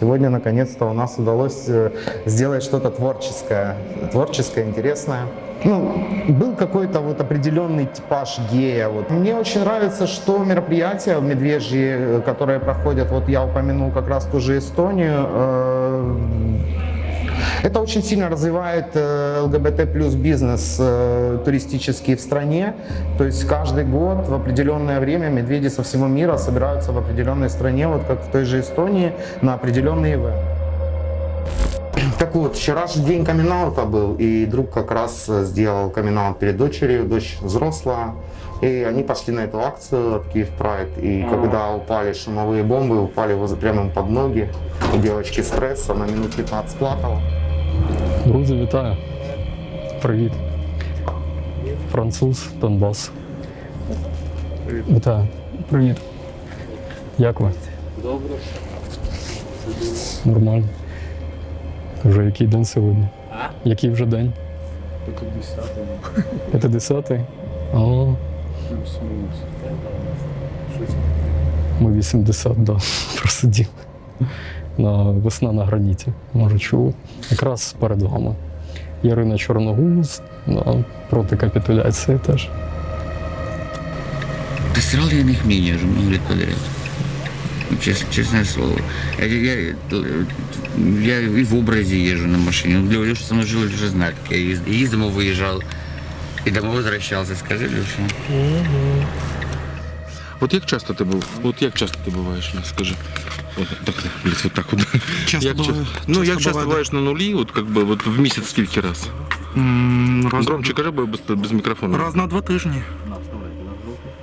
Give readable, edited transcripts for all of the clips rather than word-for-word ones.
Сегодня, наконец-то, у нас удалось сделать что-то творческое, интересное. Ну, был какой-то вот определенный типаж гея. Вот. Мне очень нравится, что мероприятия медвежьи, которые проходят, вот я упомянул как раз ту же Эстонию, это очень сильно развивает ЛГБТ плюс бизнес туристический в стране. То есть каждый год в определенное время медведи со всего мира собираются в определенной стране, вот как в той же Эстонии, на определенный ивент. Так вот, вчера же день камин-аута был, и друг как раз сделал камин-аут перед дочерью, дочь взрослая. И они пошли на эту акцию от Киев Прайд, и когда упали шумовые бомбы, упали прямо им под ноги. У девочки стресс, она минут 15 плакала. Друзі, вітаю. Привіт. Француз, Донбас. Привіт. Вітаю. Привіт. Як ви? Добре. Нормально. Вже який день сьогодні? Який вже день? 50-й. 50-й? О, ми 80, да, просиділи. Весна на граніті, може чув. Якраз перед вами. Ярина Чорногуз, да, проти капітуляції теж. Да срал я на их мнение уже много лет подряд. Честное слово. Я и в образе езжу на машине. Ну, Леша со мной жил, Леша знает, как я ездил. И из дома выезжал, и домой возвращался. Скажи, Леша. От як часто ти був? От як часто ти буваєш, скажи. От так, блядь, вот так от. Ну, як часто буваєш на нулі, от как бы вот в місяць скільки раз? Громче кажи, бо без мікрофону. Раз на 2 тижні.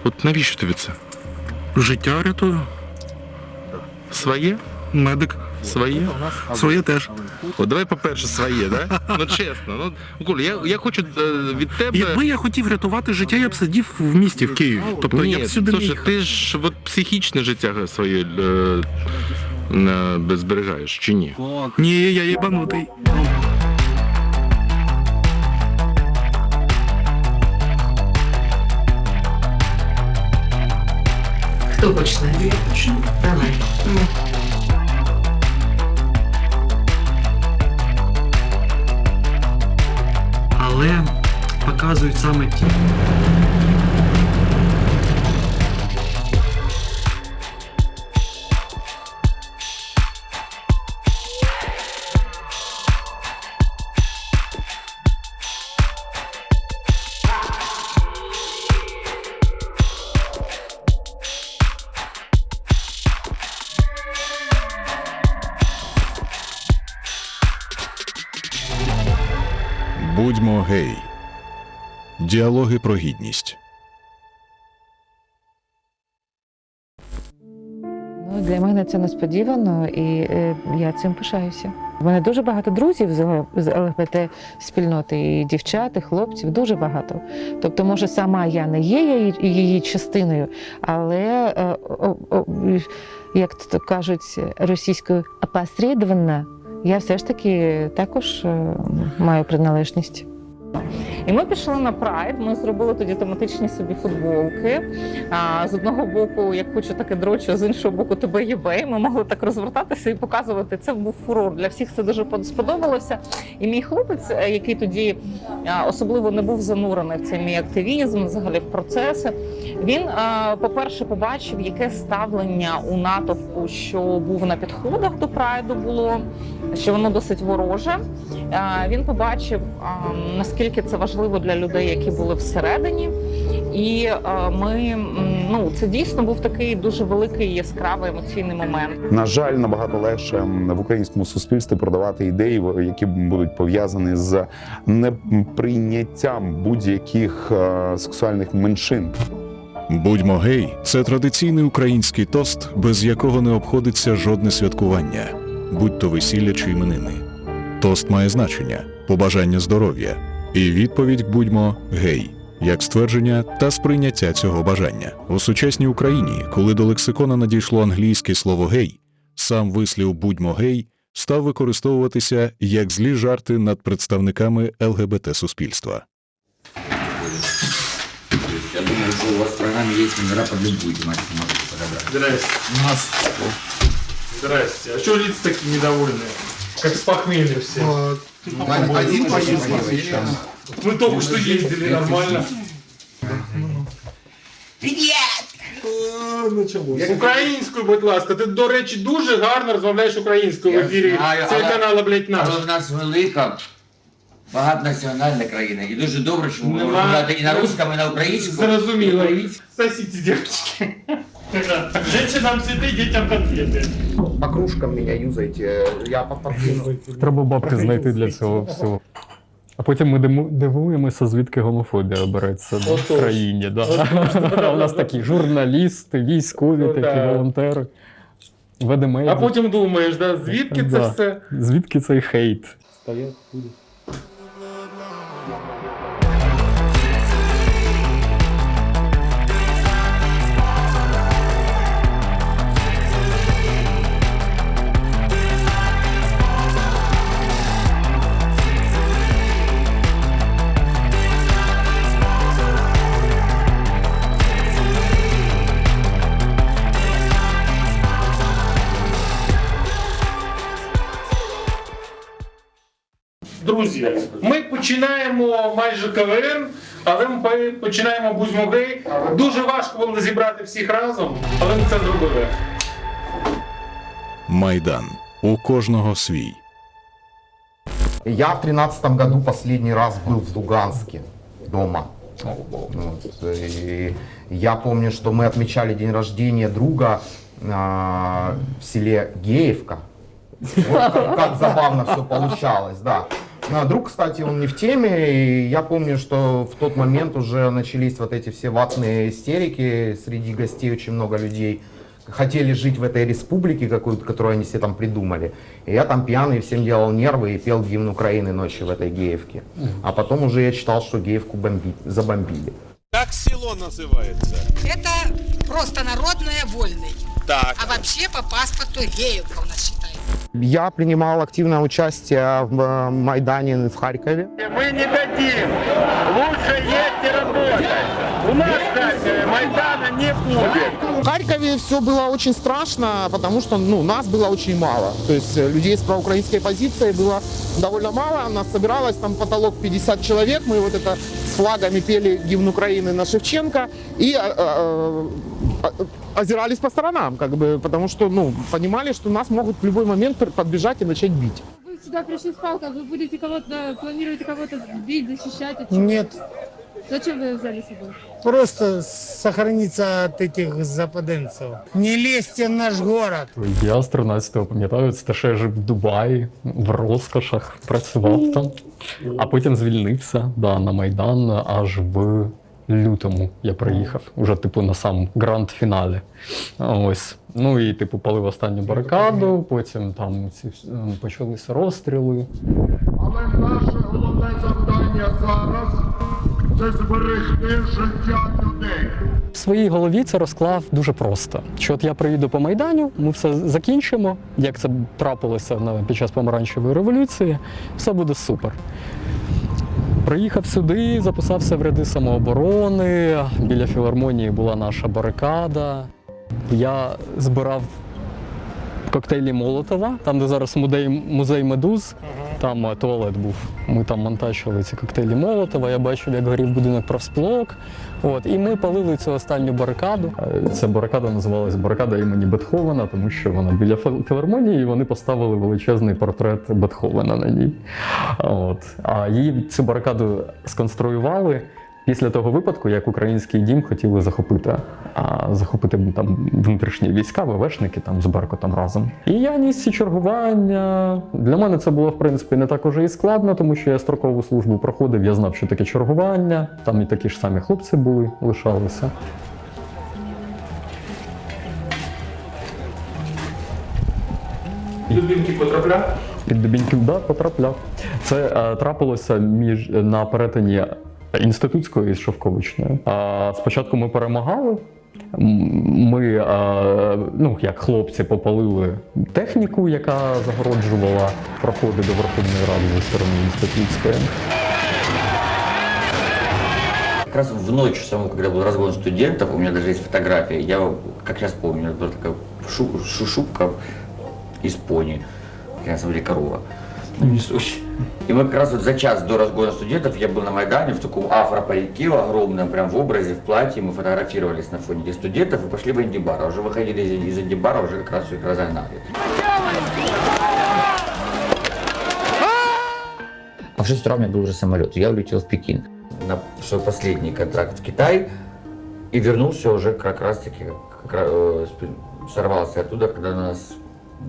От навіщо тобі це? Життя рятую. Своє? Медик. Своє? Своє теж. От давай по-перше своє, да? Ну чесно. Ну, Коля, я хочу від тебе... Якби я хотів рятувати життя, я б сидів в місті, в Києві. Тобто я б сюди не слушай, їхав. ти ж от психічне життя своє зберігаєш, чи ні? Ні, я єбанутий. Хто почне? Я почну. Давай. Але показують саме ті. Будьмо гей. Діалоги про гідність. Ну, для мене це несподівано, і я цим пишаюся. У мене дуже багато друзів з ЛГБТ-спільноти, і дівчат, і хлопців, дуже багато. Тобто, може, сама я не є її частиною, але, як то кажуть російською, опосредована, я все ж таки також маю приналежність. І ми пішли на прайд, ми зробили тоді тематичні собі футболки. З одного боку, як хочу, таке дрочу, з іншого боку, тебе єбей. Ми могли так розвертатися і показувати. Це був фурор. Для всіх це дуже сподобалося. І мій хлопець, який тоді особливо не був занурений в цей мій активізм, взагалі в процеси, він, по-перше, побачив, яке ставлення у натовпу, що був на підходах до прайду було, що воно досить вороже. Він побачив, наскільки це важливо для людей, які були всередині. І це дійсно був такий дуже великий яскравий емоційний момент. На жаль, набагато легше в українському суспільстві продавати ідеї, які будуть пов'язані з неприйняттям будь-яких сексуальних меншин. Будьмо гей – це традиційний український тост, без якого не обходиться жодне святкування, будь то весілля чи іменини. Тост має значення – побажання здоров'я. І відповідь «Будьмо гей» як ствердження та сприйняття цього бажання. У сучасній Україні, коли до лексикона надійшло англійське слово «гей», сам вислів «будьмо гей» став використовуватися як злі жарти над представниками ЛГБТ-суспільства. Я думаю, что у вас в программе есть номера под любую тематику, можете подобрать. Здрасте. А что лица такие недовольные? Как с похмелья все. Один поездка. Мы только что ездили, нормально. Українською, будь ласка. Ти, до речі, дуже гарно розмовляєш українською в ефірі телеканалу, блядь, наш. Але в нас велика, багатонаціональна країна. І дуже добре, що ми можемо розмовляти і на русскому, і на українському. Зрозуміло. Сосите, девочки. Женщинам цветы, детям конфеты. По кружкам меня юзайте, я подпину. Треба бабки знайти для цього всього. А потім ми дивуємося, звідки гомофобія береться в країні. Да. У нас такі журналісти, військові, такі волонтери, ведемеді. А потім думаєш, да, звідки це все? Звідки цей хейт? Друзі, ми починаємо майже КВН, але ми починаємо Бузьму-гей. Дуже важко було зібрати всіх разом, але ми це зробили. Майдан. У кожного свій. Я в 13-м году последний раз был в Луганске дома. Вот, и я помню, что мы отмечали день рождения друга в селе Геевка. Вот как забавно все получалось, да. Друг, кстати, он не в теме, и я помню, что в тот момент уже начались вот эти все ватные истерики, среди гостей очень много людей хотели жить в этой республике какую-то, которую они себе там придумали. И я там пьяный всем делал нервы и пел гимн Украины ночью в этой Геевке. А потом уже я читал, что Геевку забомбили. Как село называется? Это просто народная Вольный. Так. А вообще по паспорту Геевка у нас считается. Я принимал активное участие в Майдане в Харькове. Мы не дадим. Лучше есть и работать. У нас, кстати, Майдана не будет. В Харькове все было очень страшно, потому что нас было очень мало. То есть людей с проукраинской позицией было довольно мало. Нас собиралось там потолок 50 человек. Мы вот это с флагами пели гимн Украины на Шевченко и озирались по сторонам, как бы, потому что понимали, что нас могут в любой момент подбежать и начать бить. Вы сюда пришли с палкой, вы будете планируете кого-то бить, защищать от чего? Нет. Зачем вы взяли с собой? Просто сохраниться от этих западенцев. Не лезьте в наш город. Я з 13-го пам'ятаю, це те, що я жив в Дубаї, в розкошах, працював там, а потім звільнився на Майдан аж в лютому я приїхав, уже типу на сам гранд-фіналі. Ось. Ну і типу палив останню барикаду, потім там почалися розстріли. Але наше головне завдання зараз – це зберегти життя людей. В своїй голові це розклав дуже просто. Що от я приїду по Майдану, ми все закінчимо, як це трапилося під час помаранчевої революції, все буде супер. Приїхав сюди, записався в ряди самооборони, біля філармонії була наша барикада. Я збирав коктейлі Молотова, там де зараз музей Медуз, там туалет був. Ми там монтажили ці коктейлі Молотова, я бачив, як горів будинок профспілок. І ми палили цю останню барикаду. Ця барикада називалась барикада імені Бетховена, тому що вона біля філармонії, і вони поставили величезний портрет Бетховена на ній. А цю барикаду сконструювали після того випадку, як Український дім хотіли захопити там внутрішні війська, ВВшники там з Беркутом разом. І я ніс ці чергування. Для мене це було, в принципі, не так уже і складно, тому що я строкову службу проходив, я знав, що таке чергування, там і такі ж самі хлопці були, лишалися. Під Дубінки потрапляв? Під Дубінки, так, потрапляв. Це трапилося на перетині Інститутською і Шовковичною. Спочатку ми перемагали. Ми, як хлопці, попалили техніку, яка загороджувала проходи до Верховної Ради зі сторони Інститутської. Как раз в ночь, когда был разгон студентов, у меня даже есть фотографии, я как сейчас помню, была такая шубка из пони, на самом деле корова. Несущий. И мы как раз вот за час до разгона студентов я был на Майдане в таком афропалите огромном, прям в образе, в платье. Мы фотографировались на фоне этих студентов и пошли в Андибар. А уже выходили из Андибара, уже как раз их разогнали. А в 6 утра у меня был уже самолет, и я улетел в Пекин на свой последний контракт в Китай и вернулся уже как раз таки, сорвался оттуда, когда у нас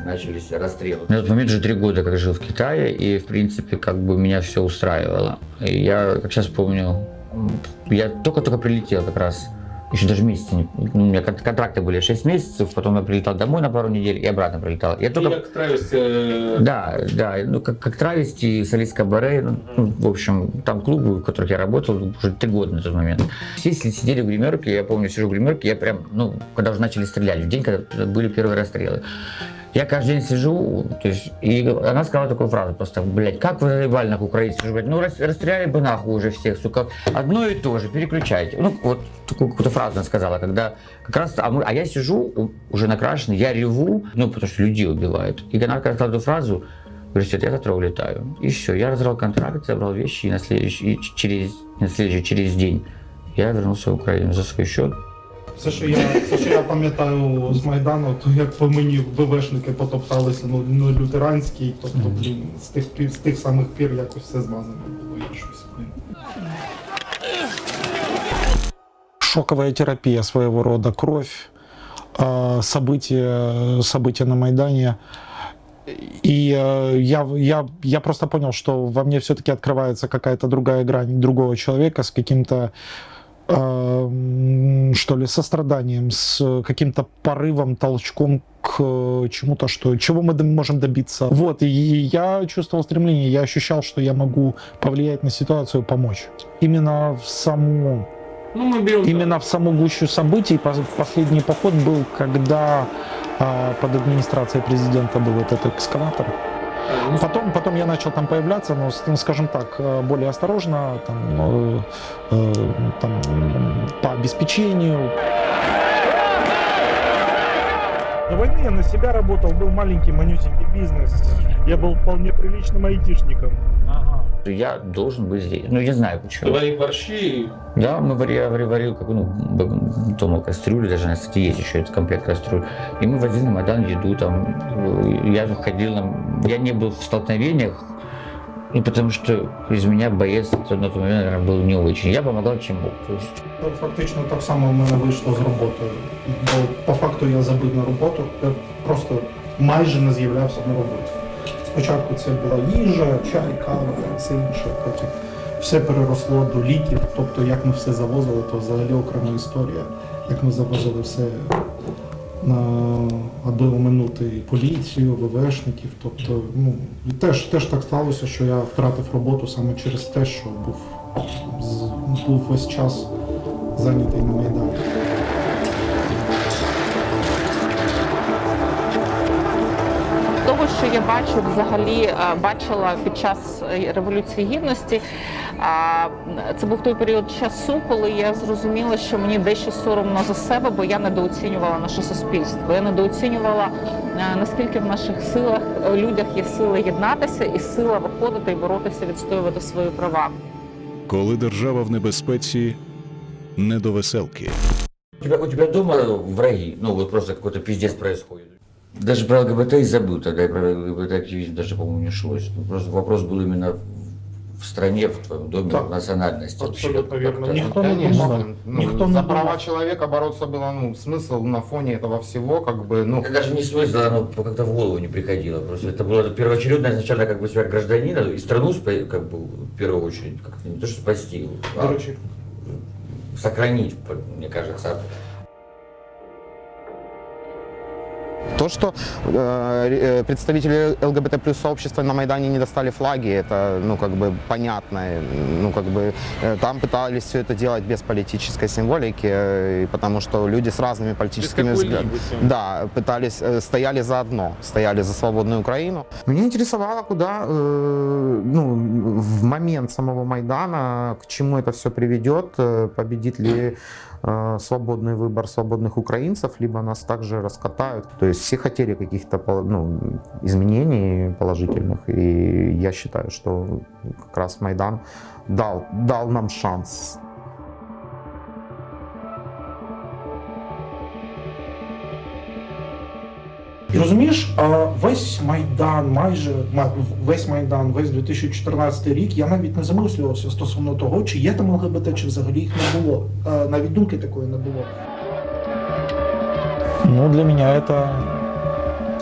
начались расстрелы. На тот момент уже 3 года как жил в Китае, и в принципе как бы меня все устраивало. И я, как сейчас помню, я только-только прилетел как раз, еще даже месяца не... У меня контракты были 6 месяцев, потом я прилетал домой на пару недель и обратно прилетал. Я только... Как травести... Да, ну как травести, Солис Кабаре, ну, в общем, там клубы, в которых я работал уже 3 года на тот момент. Все сидели в гримерке, я помню, сижу в гримерке, я прям, ну, когда уже начали стрелять, в день, когда были первые расстрелы. Я каждый день сижу, то есть, и она сказала такую фразу просто, блядь, как вы заебали нахуй украинцев, ну расстреляли бы нахуй уже всех, сука, одно и то же, переключайте. Ну вот такую какую-то фразу она сказала, когда как раз, а я сижу уже накрашенный, я реву, ну потому что людей убивают. И она сказала эту фразу, говорит, все, я завтра улетаю. И все, я разорвал контракт, забрал вещи, и через день я вернулся в Украину за свой счет. Все, що я пам'ятаю з Майдану, то як по мені ВВшники потопталися, ну лютеранський, тобто, блін, з тих самих пір якось все змазано було, я щось, блін. Шоковая терапия своего рода, кровь, события на Майдане. И я просто понял, что во мне все-таки открывается какая-то другая грань другого человека с каким-то, что ли, состраданием, с каким-то порывом, толчком к чему-то, чего мы можем добиться. Вот, и я чувствовал стремление, я ощущал, что я могу повлиять на ситуацию, помочь. Именно в саму гущу событий последний поход был, когда под администрацией президента был этот экскаватор. Потом я начал там появляться, но, скажем так, более осторожно, там, по обеспечению. До войны я на себя работал, был маленький, манюсенький бизнес. Я был вполне приличным айтишником. Я должен быть здесь. Ну, я знаю почему. Ты варил борщи? Да, варил как, дома кастрюли, даже, кстати, есть еще этот комплект кастрюль. И мы возили на Майдан еду, там, я ходил, я не был в столкновениях, ну, потому что из меня боец на тот момент, наверное, был не очень. Я помогал, чем мог. То есть... Фактично так само в мене вийшло з роботи. Бо по факту я забив на роботу, я просто майже не з'являвся на роботі. Спочатку це була їжа, чай, кава, все інше, потім все переросло до ліків, тобто як ми все завозили, то взагалі окрема історія, як ми завозили все аби оминути поліцію, ВВшників, тобто, ну, теж так сталося, що я втратив роботу саме через те, що був весь час зайнятий на Майдані. Того, що я бачила під час Революції Гідності, це був той період часу, коли я зрозуміла, що мені дещо соромно за себе, бо я недооцінювала наше суспільство. Я недооцінювала, наскільки в наших силах, людях є сила єднатися і сила виходити і боротися, відстоювати свої права. Коли держава в небезпеці, не до веселки. У тебя дома враги, ну вот просто какой-то пиздец происходит. Даже про ЛГБТ и забыл тогда, и про ЛГБТ-активизм даже, по-моему, не шлось. Просто вопрос был именно в стране, в твоем доме, так, в национальности. Абсолютно верно. Никто не думал. За права человека бороться было, смысл на фоне этого всего, как бы, Это даже не смысл, оно как-то в голову не приходило. Просто это было первоочередно изначально как бы себя гражданина и страну, как бы, в первую очередь, как-то не то, что спасти, а сохранить, мне кажется. То, что представители ЛГБТ плюс сообщества на Майдане не достали флаги, это, ну, как бы понятно. Ну, как бы там пытались все это делать без политической символики, потому что люди с разными политическими взглядами, да, стояли за одно, стояли за свободную Украину. Меня интересовало, куда, в момент самого Майдана, к чему это все приведет, победит ли свободный выбор свободных украинцев, либо нас также раскатают. То есть все хотели каких-то изменений положительных, и я считаю, что как раз Майдан дал нам шанс. І розумієш, весь Майдан, весь Майдан, весь 2014 рік, я навіть не замислювався стосовно того, чи є там ЛГБТ, чи взагалі їх не було. Навіть думки такої не було. Ну, для меня это,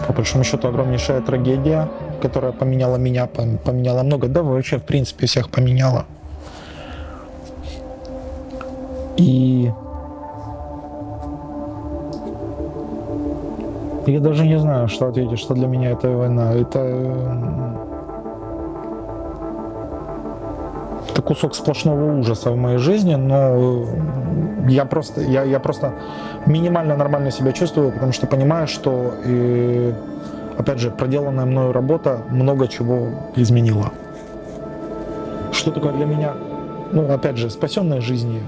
по большому счету, огромнейшая трагедия, которая поменяла меня, поменяла много, да, вообще, в принципе, всех поменяла. И я даже не знаю, что ответить, что для меня это война. Это кусок сплошного ужаса в моей жизни, но я просто минимально нормально себя чувствую, потому что понимаю, что, опять же, проделанная мною работа много чего изменила. Что такое для меня, ну, опять же, спасенная жизнь,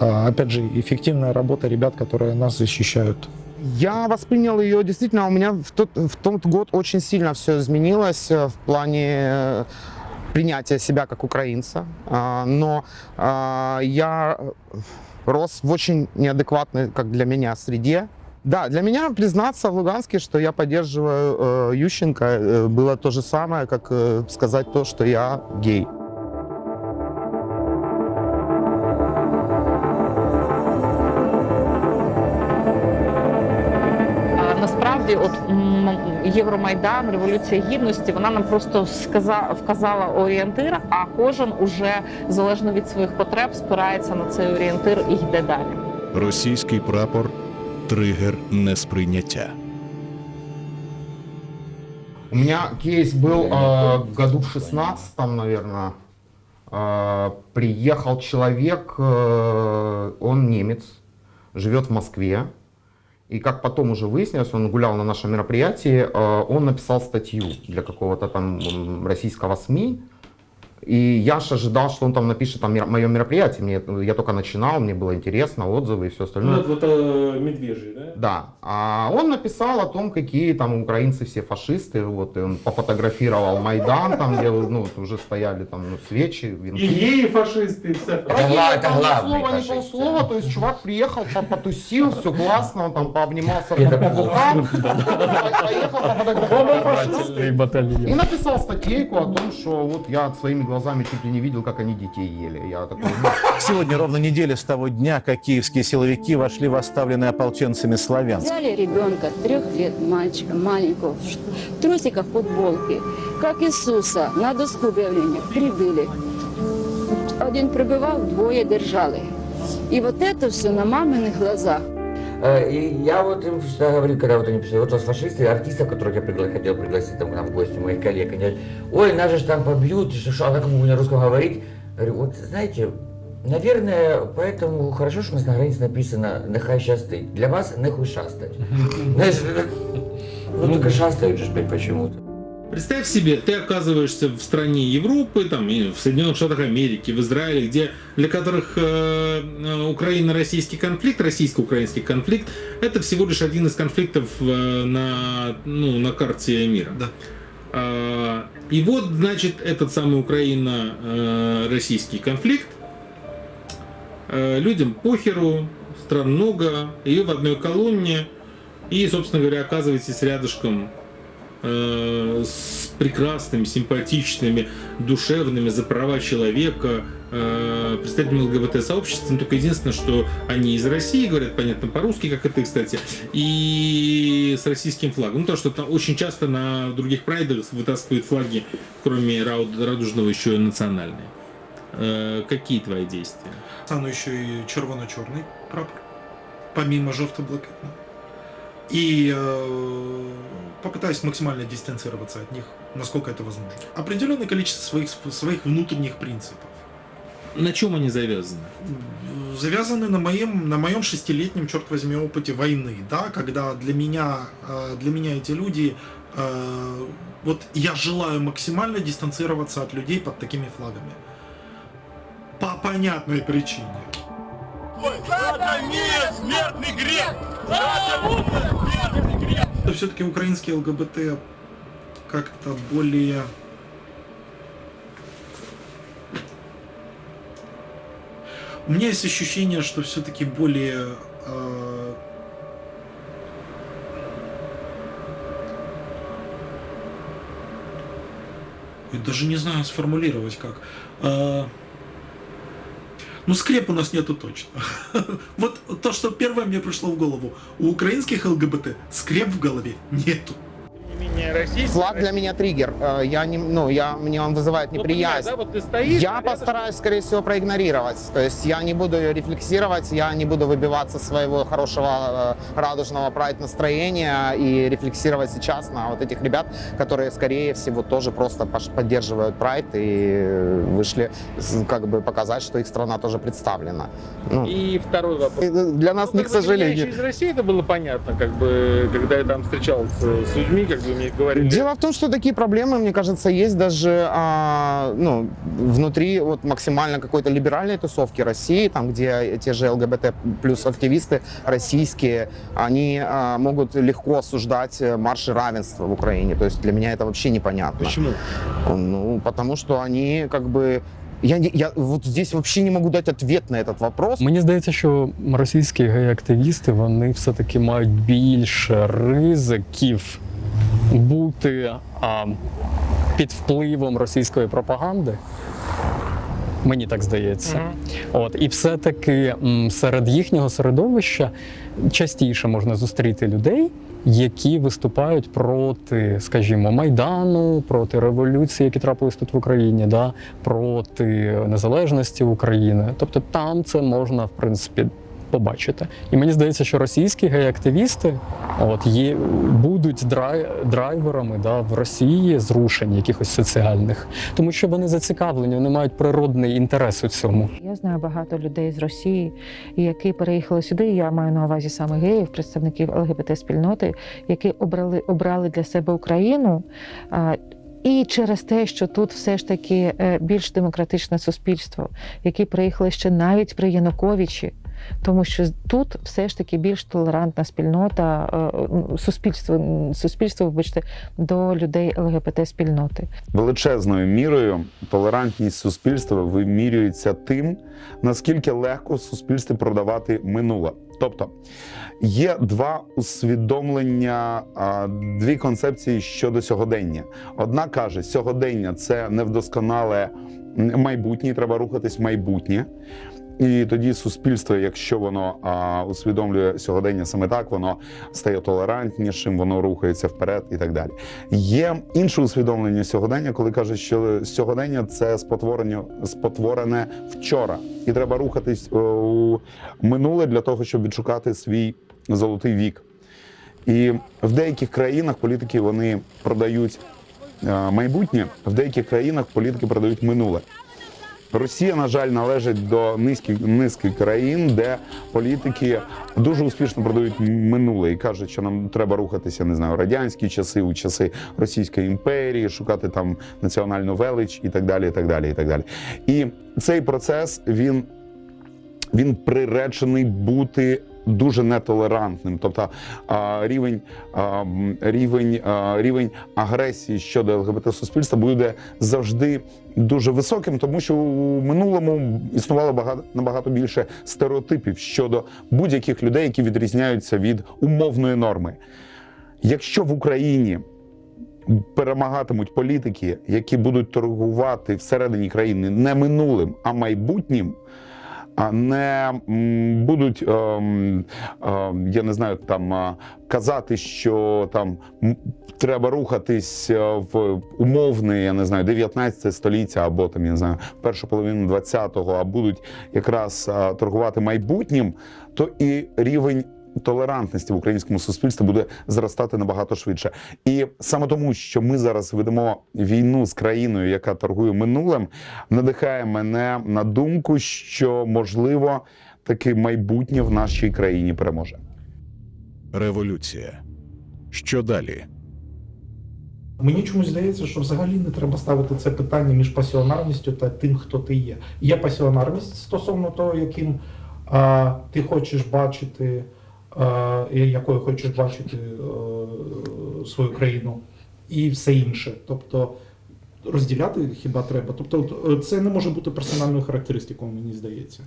опять же, эффективная работа ребят, которые нас защищают. Я воспринял ее, действительно, у меня в тот год очень сильно все изменилось в плане принятия себя как украинца, но я рос в очень неадекватной, как для меня, среде. Да, для меня признаться в Луганске, что я поддерживаю Ющенко, было то же самое, как сказать то, что я гей. Насправді, от Євромайдан, Революція Гідності, вона нам просто вказала орієнтир, а кожен уже, залежно від своїх потреб, спирається на цей орієнтир і йде далі. Російський прапор – тригер несприйняття. У меня кейс был году в 16-м, наверное. Приехал человек, он немец, живет в Москве. И как потом уже выяснилось, он гулял на нашем мероприятии, он написал статью для какого-то там российского СМИ. И я же ожидал, что он там напишет там мое мероприятие. Я только начинал, мне было интересно, отзывы и все остальное. Ну, это медвежий, да? Да. А он написал о том, какие там украинцы все фашисты. Вот, и он пофотографировал Майдан, там, где уже стояли там, свечи, венки. И геи фашисты, и все. Это главное. Не полслова, то есть чувак приехал, потусил, все классно, он там пообнимался по каблукам, поехал пофотографировал. И написал статейку о том, что вот я своими глазами чуть ли не видел, как они детей ели. Я такой, Сегодня ровно неделя с того дня, как киевские силовики вошли в оставленный ополченцами Славянск. Взяли ребенка 3 лет, мальчика маленького, в трусиках, футболке, как Иисуса, на доску объявления прибыли. Один прибывал, 2 держали. И вот это все на маминых глазах. И я вот им всегда говорю, когда вот они писали, вот у вас фашисты, артистов, которых я хотел пригласить там, к нам в гости, моих коллег, они говорят, ой, нас же там побьют, а как мы будем на русском говорить? Говорю, вот знаете, наверное, поэтому хорошо, что у нас на границе написано «нехай щастить». Для вас «нехуй шастать». Знаешь, вот только шастают же почему-то. Представь себе, ты оказываешься в стране Европы, там, и в Соединенных Штатах Америки, в Израиле, для которых Украино-российский конфликт, российско-украинский конфликт, это всего лишь один из конфликтов на карте мира. Да. И вот, значит, этот самый Украино-российский конфликт, людям похеру, стран много, ее в одной колонне, и, собственно говоря, оказываетесь рядышком с прекрасными, симпатичными, душевными за права человека представителями ЛГБТ-сообщества. Только единственное, что они из России, говорят, понятно, по-русски, как и ты, кстати, и с российским флагом. Ну, то, что там очень часто на других прайдах вытаскивают флаги, кроме радужного, еще и национальные. Какие твои действия? Стану еще и червоно-черный прапор, помимо жовто-блакитного. И попытаюсь максимально дистанцироваться от них, насколько это возможно. Определенное количество своих внутренних принципов. На чем они завязаны? Завязаны на моем 6-летнем, черт возьми, опыте войны, да, когда для меня эти люди, вот я желаю максимально дистанцироваться от людей под такими флагами. По понятной причине. Все-таки украинский ЛГБТ как-то более... У меня есть ощущение, что все-таки более... Я даже не знаю сформулировать как. Ну, скреп у нас нету точно. Вот то, что первое мне пришло в голову. У украинских ЛГБТ скреп в голове нету. Флаг для меня триггер. Мне он вызывает неприязнь. Да, вот ты стоишь, Я постараюсь, скорее всего, проигнорировать. То есть я не буду рефлексировать, я не буду выбиваться своего хорошего радужного прайд-настроения и рефлексировать сейчас на вот этих ребят, которые, скорее всего, тоже просто поддерживают прайд и вышли как бы показать, что их страна тоже представлена. Ну, И второй вопрос. для нас, не к сожалению. Из России это было понятно, как бы, когда я там встречался с людьми, как бы мне говорили. Дело в том, что такие проблемы, мне кажется, есть даже внутри вот максимально какой-то либеральной тусовки России, там, где те же ЛГБТ плюс активисты российские, они могут легко осуждать марши равенства в Украине. То есть для меня это вообще непонятно. Почему? Ну, потому что они как бы... Я вот здесь вообще не можу дати відповідь на цей вопрос. Мені здається, що російські гей-активісти, вони все-таки мають більше ризиків бути під впливом російської пропаганди. Мені так здається. От, і все-таки серед їхнього середовища частіше можна зустріти людей, які виступають проти, скажімо, Майдану, проти революції, які трапились тут в Україні, да, проти незалежності України. Тобто там це можна, в принципі, побачити. І мені здається, що російські гей-активісти будуть драйверами, да, в Росії зрушень якихось соціальних, тому що вони зацікавлені, вони мають природний інтерес у цьому. Я знаю багато людей з Росії, які переїхали сюди, я маю на увазі саме геїв, представників ЛГБТ-спільноти, які обрали для себе Україну. І через те, що тут все ж таки більш демократичне суспільство, які приїхали ще навіть при Януковичі, тому що тут все ж таки більш толерантна спільнота, суспільство, вибачте, до людей ЛГБТ-спільноти. Величезною мірою толерантність суспільства вимірюється тим, наскільки легко в суспільстві продавати минуле. Тобто є два усвідомлення, дві концепції щодо сьогодення. Одна каже, сьогодення – це невдосконале майбутнє, треба рухатись в майбутнє. І тоді суспільство, якщо воно усвідомлює сьогодення саме так, воно стає толерантнішим, воно рухається вперед і так далі. Є інше усвідомлення сьогодення, коли кажуть, що сьогодення – це спотворене вчора. І треба рухатись у минуле для того, щоб відшукати свій золотий вік. І в деяких країнах політики вони продають майбутнє, в деяких країнах політики продають минуле. Росія, на жаль, належить до низки країн, де політики дуже успішно продають минуле і кажуть, що нам треба рухатися, не знаю, радянські часи, у часи Російської імперії, шукати там національну велич і так далі, і так далі, і так далі. І цей процес, він приречений бути дуже нетолерантним. Тобто рівень агресії щодо ЛГБТ-суспільства буде завжди дуже високим, тому що у минулому існувало набагато більше стереотипів щодо будь-яких людей, які відрізняються від умовної норми. Якщо в Україні перемагатимуть політики, які будуть торгувати всередині країни не минулим, а майбутнім, а не будуть, я не знаю, там казати, що там треба рухатись в умовне, я не знаю, 19 століття або там, я не знаю, першу половину 20-го, а будуть якраз торгувати майбутнім, то і рівень толерантності в українському суспільстві буде зростати набагато швидше. І саме тому, що ми зараз ведемо війну з країною, яка торгує минулим, надихає мене на думку, що, можливо, таке майбутнє в нашій країні переможе. Революція. Що далі? Мені чомусь здається, що взагалі не треба ставити це питання між пасіонарністю та тим, хто ти є. Є пасіонарність стосовно того, яким ти хочеш бачити, якою хочеш бачити свою країну і все інше. Тобто розділяти хіба треба. Тобто це не може бути персональною характеристикою, мені здається.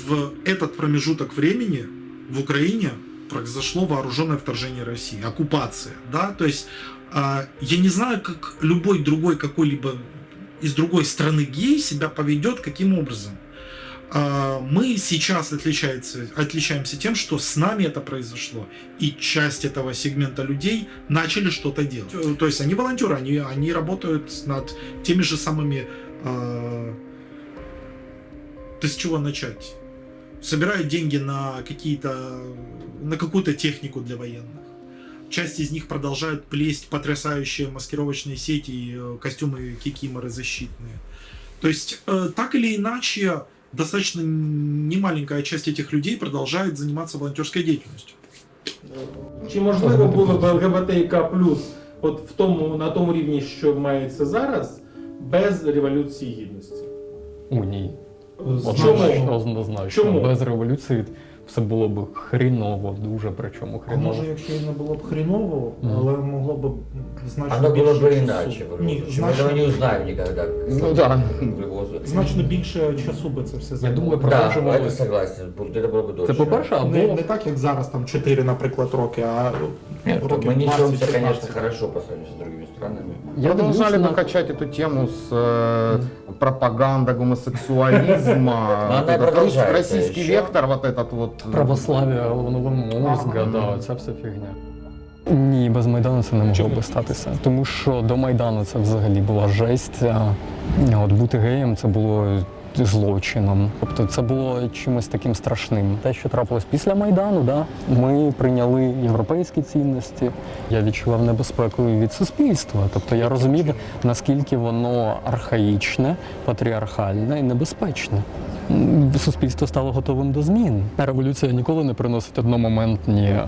В этот промежуток времени в Украине произошло вооруженное вторжение России, оккупация, да, то есть я не знаю, как любой другой какой-либо из другой страны гей себя поведет, каким образом. Мы сейчас отличаемся тем, что с нами это произошло, и часть этого сегмента людей начали что-то делать. То есть они волонтеры, они работают над теми же самыми... То есть с чего начать? Собирают деньги на какую-то технику для военных. Часть из них продолжают плесть потрясающие маскировочные сети и костюмы кикиморы защитные. То есть так или иначе достаточно немаленькая часть этих людей продолжает заниматься волонтерской деятельностью. Чи можливо було б ЛГБТК+, от на тому рівні, що мається зараз, без Революції Гідності? Ні. Чому? Однозначно. Чому? Без революції все було б хріново, дуже причому А хріново. може, якщо і не було б хріново, але могло б значно Оно было більше бы часу. иначе. Ні, Мы этого не узнаем никогда. Ну да. значно більше часу би це все Я займало. думаю, Да, продовжували. это согласен. Это было бы дольше. Це по-перше, або Не так, як зараз, там 4, наприклад, роки, а Нет, років мы несемся, 20-15. конечно, хорошо по сравнению с другими странами. Продолжали бы качать эту тему с пропагандой гомосексуализма. она Вот этот продолжается российский еще. вектор, вот этот вот. православ'я головного мозга, да, ця вся фігня. Ні, без Майдану це не могло би статися. Тому що до Майдану це взагалі була жесть. От бути геєм це було злочином. Тобто це було чимось таким страшним. Те, що трапилось після Майдану, да, ми прийняли європейські цінності. Я відчував небезпеку від суспільства. Тобто я розумів, наскільки воно архаїчне, патріархальне і небезпечне. Суспільство стало готовим до змін. Революція ніколи не приносить одномоментні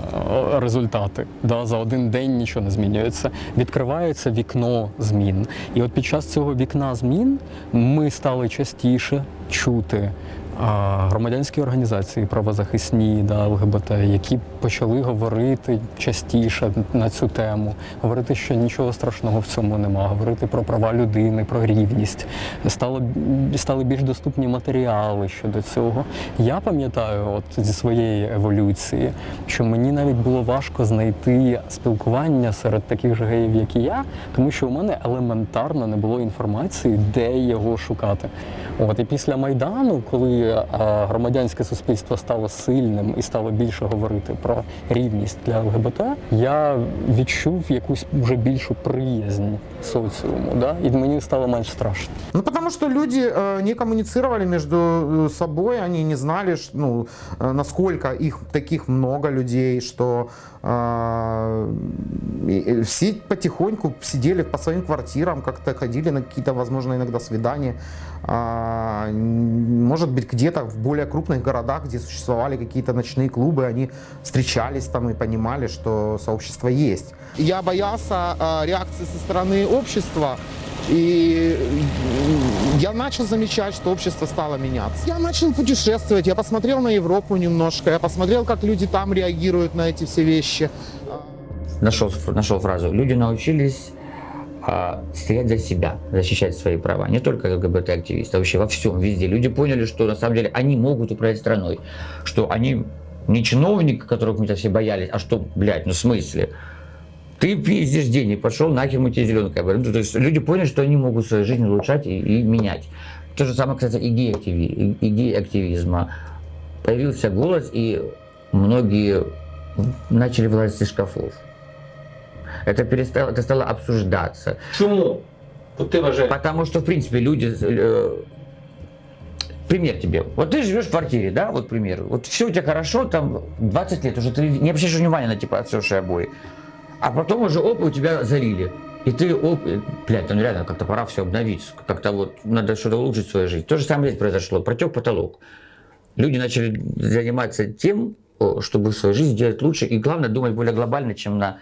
результати. Да, за один день нічого не змінюється. Відкривається вікно змін. І от під час цього вікна змін ми стали частіше чути громадянські організації правозахисні, да, ЛГБТ, які почали говорити частіше на цю тему, говорити, що нічого страшного в цьому нема, говорити про права людини, про рівність. Стали більш доступні матеріали щодо цього. Я пам'ятаю от зі своєї еволюції, що мені навіть було важко знайти спілкування серед таких же геїв, як і я, тому що у мене елементарно не було інформації, де його шукати. От, і після Майдану, коли громадянське суспільство стало сильним і стало більше говорити про рівність для ЛГБТ, я відчув якусь вже більшу приязнь соціуму, да? І мені стало менш страшно. Ну, потому что люди не коммуницировали между собой, они не знали, насколько их таких много людей, что все потихоньку сидели по своим квартирам, как-то ходили на какие-то, возможно, иногда свидания. Может быть, где-то в более крупных городах, где существовали какие-то ночные клубы, они встречались там и понимали, что сообщество есть. Я боялся реакции со стороны общества, и я начал замечать, что общество стало меняться. Я начал путешествовать, я посмотрел на Европу немножко, я посмотрел, как люди там реагируют на эти все вещи. Нашел фразу. Люди научились стоять за себя, защищать свои права. Не только ЛГБТ-активисты, а вообще во всем, везде. Люди поняли, что на самом деле они могут управлять страной. Что они не чиновники, которых мы-то все боялись, а что, блядь, ну в смысле? Ты пиздишь денег, пошел нахер, мы тебе зеленка. То есть люди поняли, что они могут свою жизнь улучшать и менять. То же самое, кстати, и гей-активизма. Появился голос, и многие начали вылазить из шкафов. Это стало обсуждаться. Чому? Вот ты вважаєш? Потому что, в принципе, люди... пример тебе. Вот ты живешь в квартире, да, вот пример. Вот все у тебя хорошо, там 20 лет, уже ты не обращаешь внимания на типа отсевшие обои. А потом уже у тебя залили. И ты, блядь, там реально как-то пора все обновить. Как-то вот надо что-то улучшить в своей жизни. То же самое здесь произошло. Протек потолок. Люди начали заниматься тем, чтобы свою жизнь сделать лучше. И главное, думать более глобально, чем на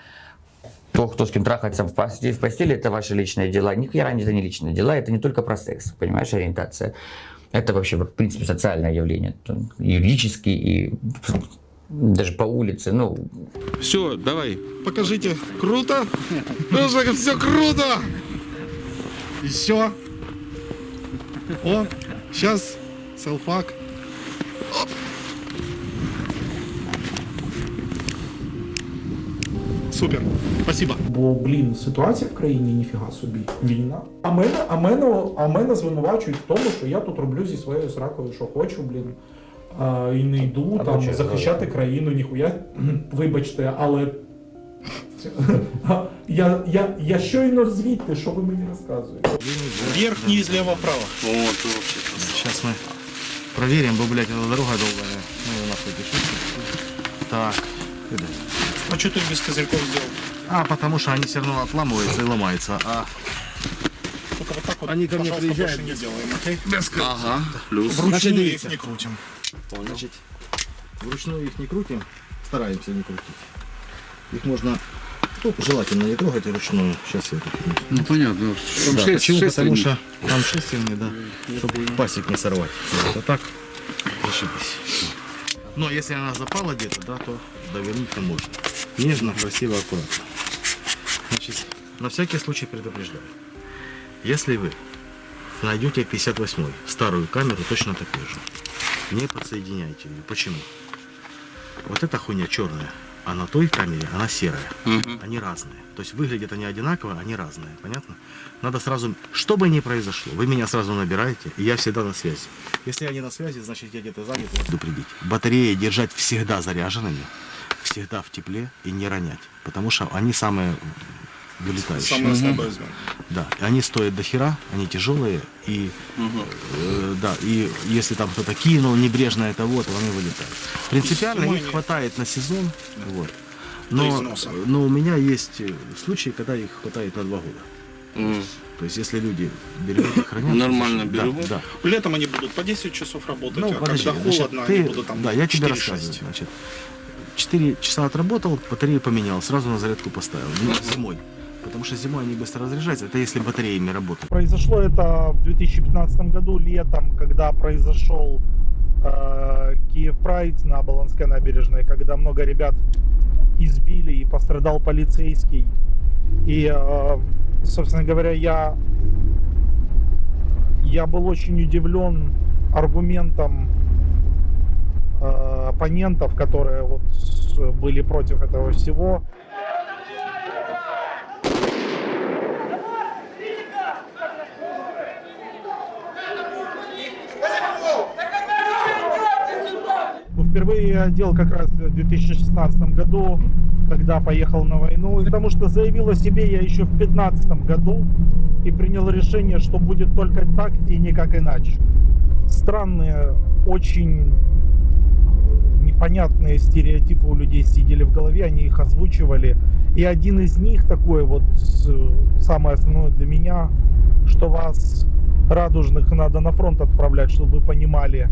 то, кто с кем трахается в постели, это ваши личные дела. Нихуя это не личные дела, это не только про секс, понимаешь, ориентация. Это вообще, в принципе, социальное явление, юридически и даже по улице, ну... Все, давай. Покажите. Круто? Все круто! Еще. О, сейчас селфак. Оп. Супер, спасибо. Бо, блін, ситуація в країні ніфіга собі. Війна. А мене звинувачують в тому, що я тут роблю зі своєю сракою, що хочу, блін. І не йду там захищати країну, ніхуя. Вибачте, але я щойно звідти, що ви мені розказуєте. Вверх, низ, лево, вправо. О, то вообще. Сейчас мы проверим, бо, блядь, эта дорога долгая. Ну, нахуй пиши. Так. А что ты без козырьков сделал? Потому что они все равно отламываются и ломаются. Только вот так вот, они ко мне приезжают. Не делаем, окей? Без козырьков. Ага, плюс. Вручную их не крутим. Значит, вручную их не крутим, стараемся не крутить. Их можно, желательно не трогать вручную. Сейчас я это кручу. Ну понятно. Да, почему? Потому что там шестерни, да, чтобы пасек не сорвать. Вот так, зашибись. Но если она запала где-то, да, то довернуть не можно. Нежно, красиво, аккуратно. Значит, на всякий случай предупреждаю. Если вы найдете 58-й, старую камеру, точно такую же, не подсоединяйте ее. Почему? Вот эта хуйня черная, а на той камере она серая. Они разные. То есть выглядят они одинаково, они разные. Понятно? Надо сразу, что бы ни произошло, вы меня сразу набираете, и я всегда на связи. Если я не на связи, значит я где-то занят. Предупредить. Батареи держать всегда заряженными, всегда в тепле и не ронять. Потому что они самые вылетающие. Самое слабое звено. Да, они стоят до хера, они тяжелые, и да, и если там кто-то кинул небрежно это вот, они вылетают. Принципиально их хватает на сезон, вот. Но у меня есть случаи, когда их хватает на 2 года. То есть если люди берегут и хранят... Нормально берегут. Да. Летом они будут по 10 часов работать, а когда холодно, они будут там 4-6. Да, я тебе рассказываю. Значит, 4 часа отработал, батарею поменял, сразу на зарядку поставил. Зимой. Потому что зимой они быстро разряжаются. Это если батареями работают. Произошло это в 2015 году, летом, когда произошел Киев Прайд на Болонской набережной, когда много ребят избили и пострадал полицейский. И, собственно говоря, я был очень удивлен аргументом оппонентов, которые вот были против этого всего. Впервые я делал как раз в 2016 году, когда поехал на войну, потому что заявил о себе я еще в 2015 году и принял решение, что будет только так и никак иначе. Странные, очень непонятные стереотипы у людей сидели в голове, они их озвучивали. И один из них, такой вот, самое основное для меня, что вас, радужных, надо на фронт отправлять, чтобы вы понимали,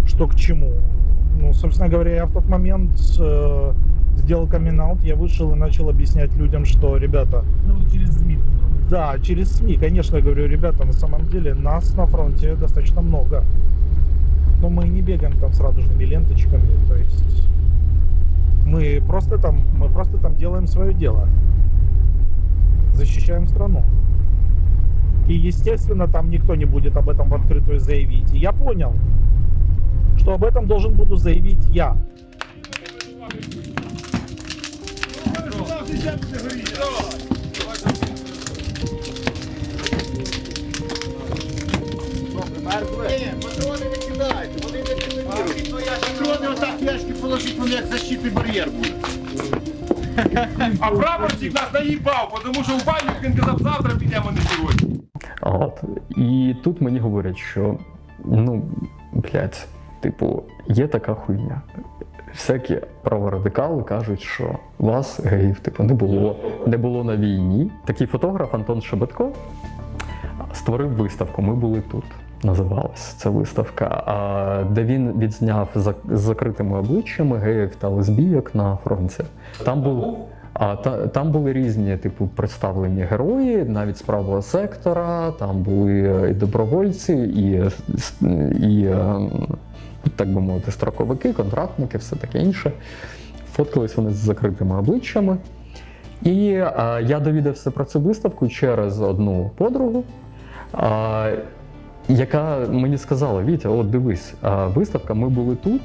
что к чему. Ну, собственно говоря, я в тот момент сделал камин-аут, я вышел и начал объяснять людям, что, ребята... Ну, через СМИ. Да, через СМИ, конечно, я говорю, ребята, на самом деле нас на фронте достаточно много. Но мы не бегаем там с радужными ленточками, то есть мы просто там делаем свое дело. Защищаем страну. И, естественно, там никто не будет об этом в открытую заявить. И я понял, что об этом должен буду заявить я. Патрони не кидайте, вони не детонірують. Патрони отак в ящики положить, вони як защитний бар'єр буде. А прапорщик нас наїбав, тому що в баню він казав, завтра підемо не сьогодні. От. І тут мені говорять, що, ну, блядь, типу, є така хуйня. Всякі праворадикали кажуть, що вас, геїв, типу, не було на війні. Такий фотограф Антон Шебетко створив виставку «Ми були тут». називалася ця виставка, де він відзняв з закритими обличчями геїв та лесбійок на фронті. Там були різні типу представлені герої, навіть з правого сектора, там були і добровольці, і так би мовити, строковики, контрактники, все таке інше. Фоткались вони з закритими обличчями. І я довідався про цю виставку через одну подругу, яка мені сказала: Вітя, от дивись, виставка, ми були тут,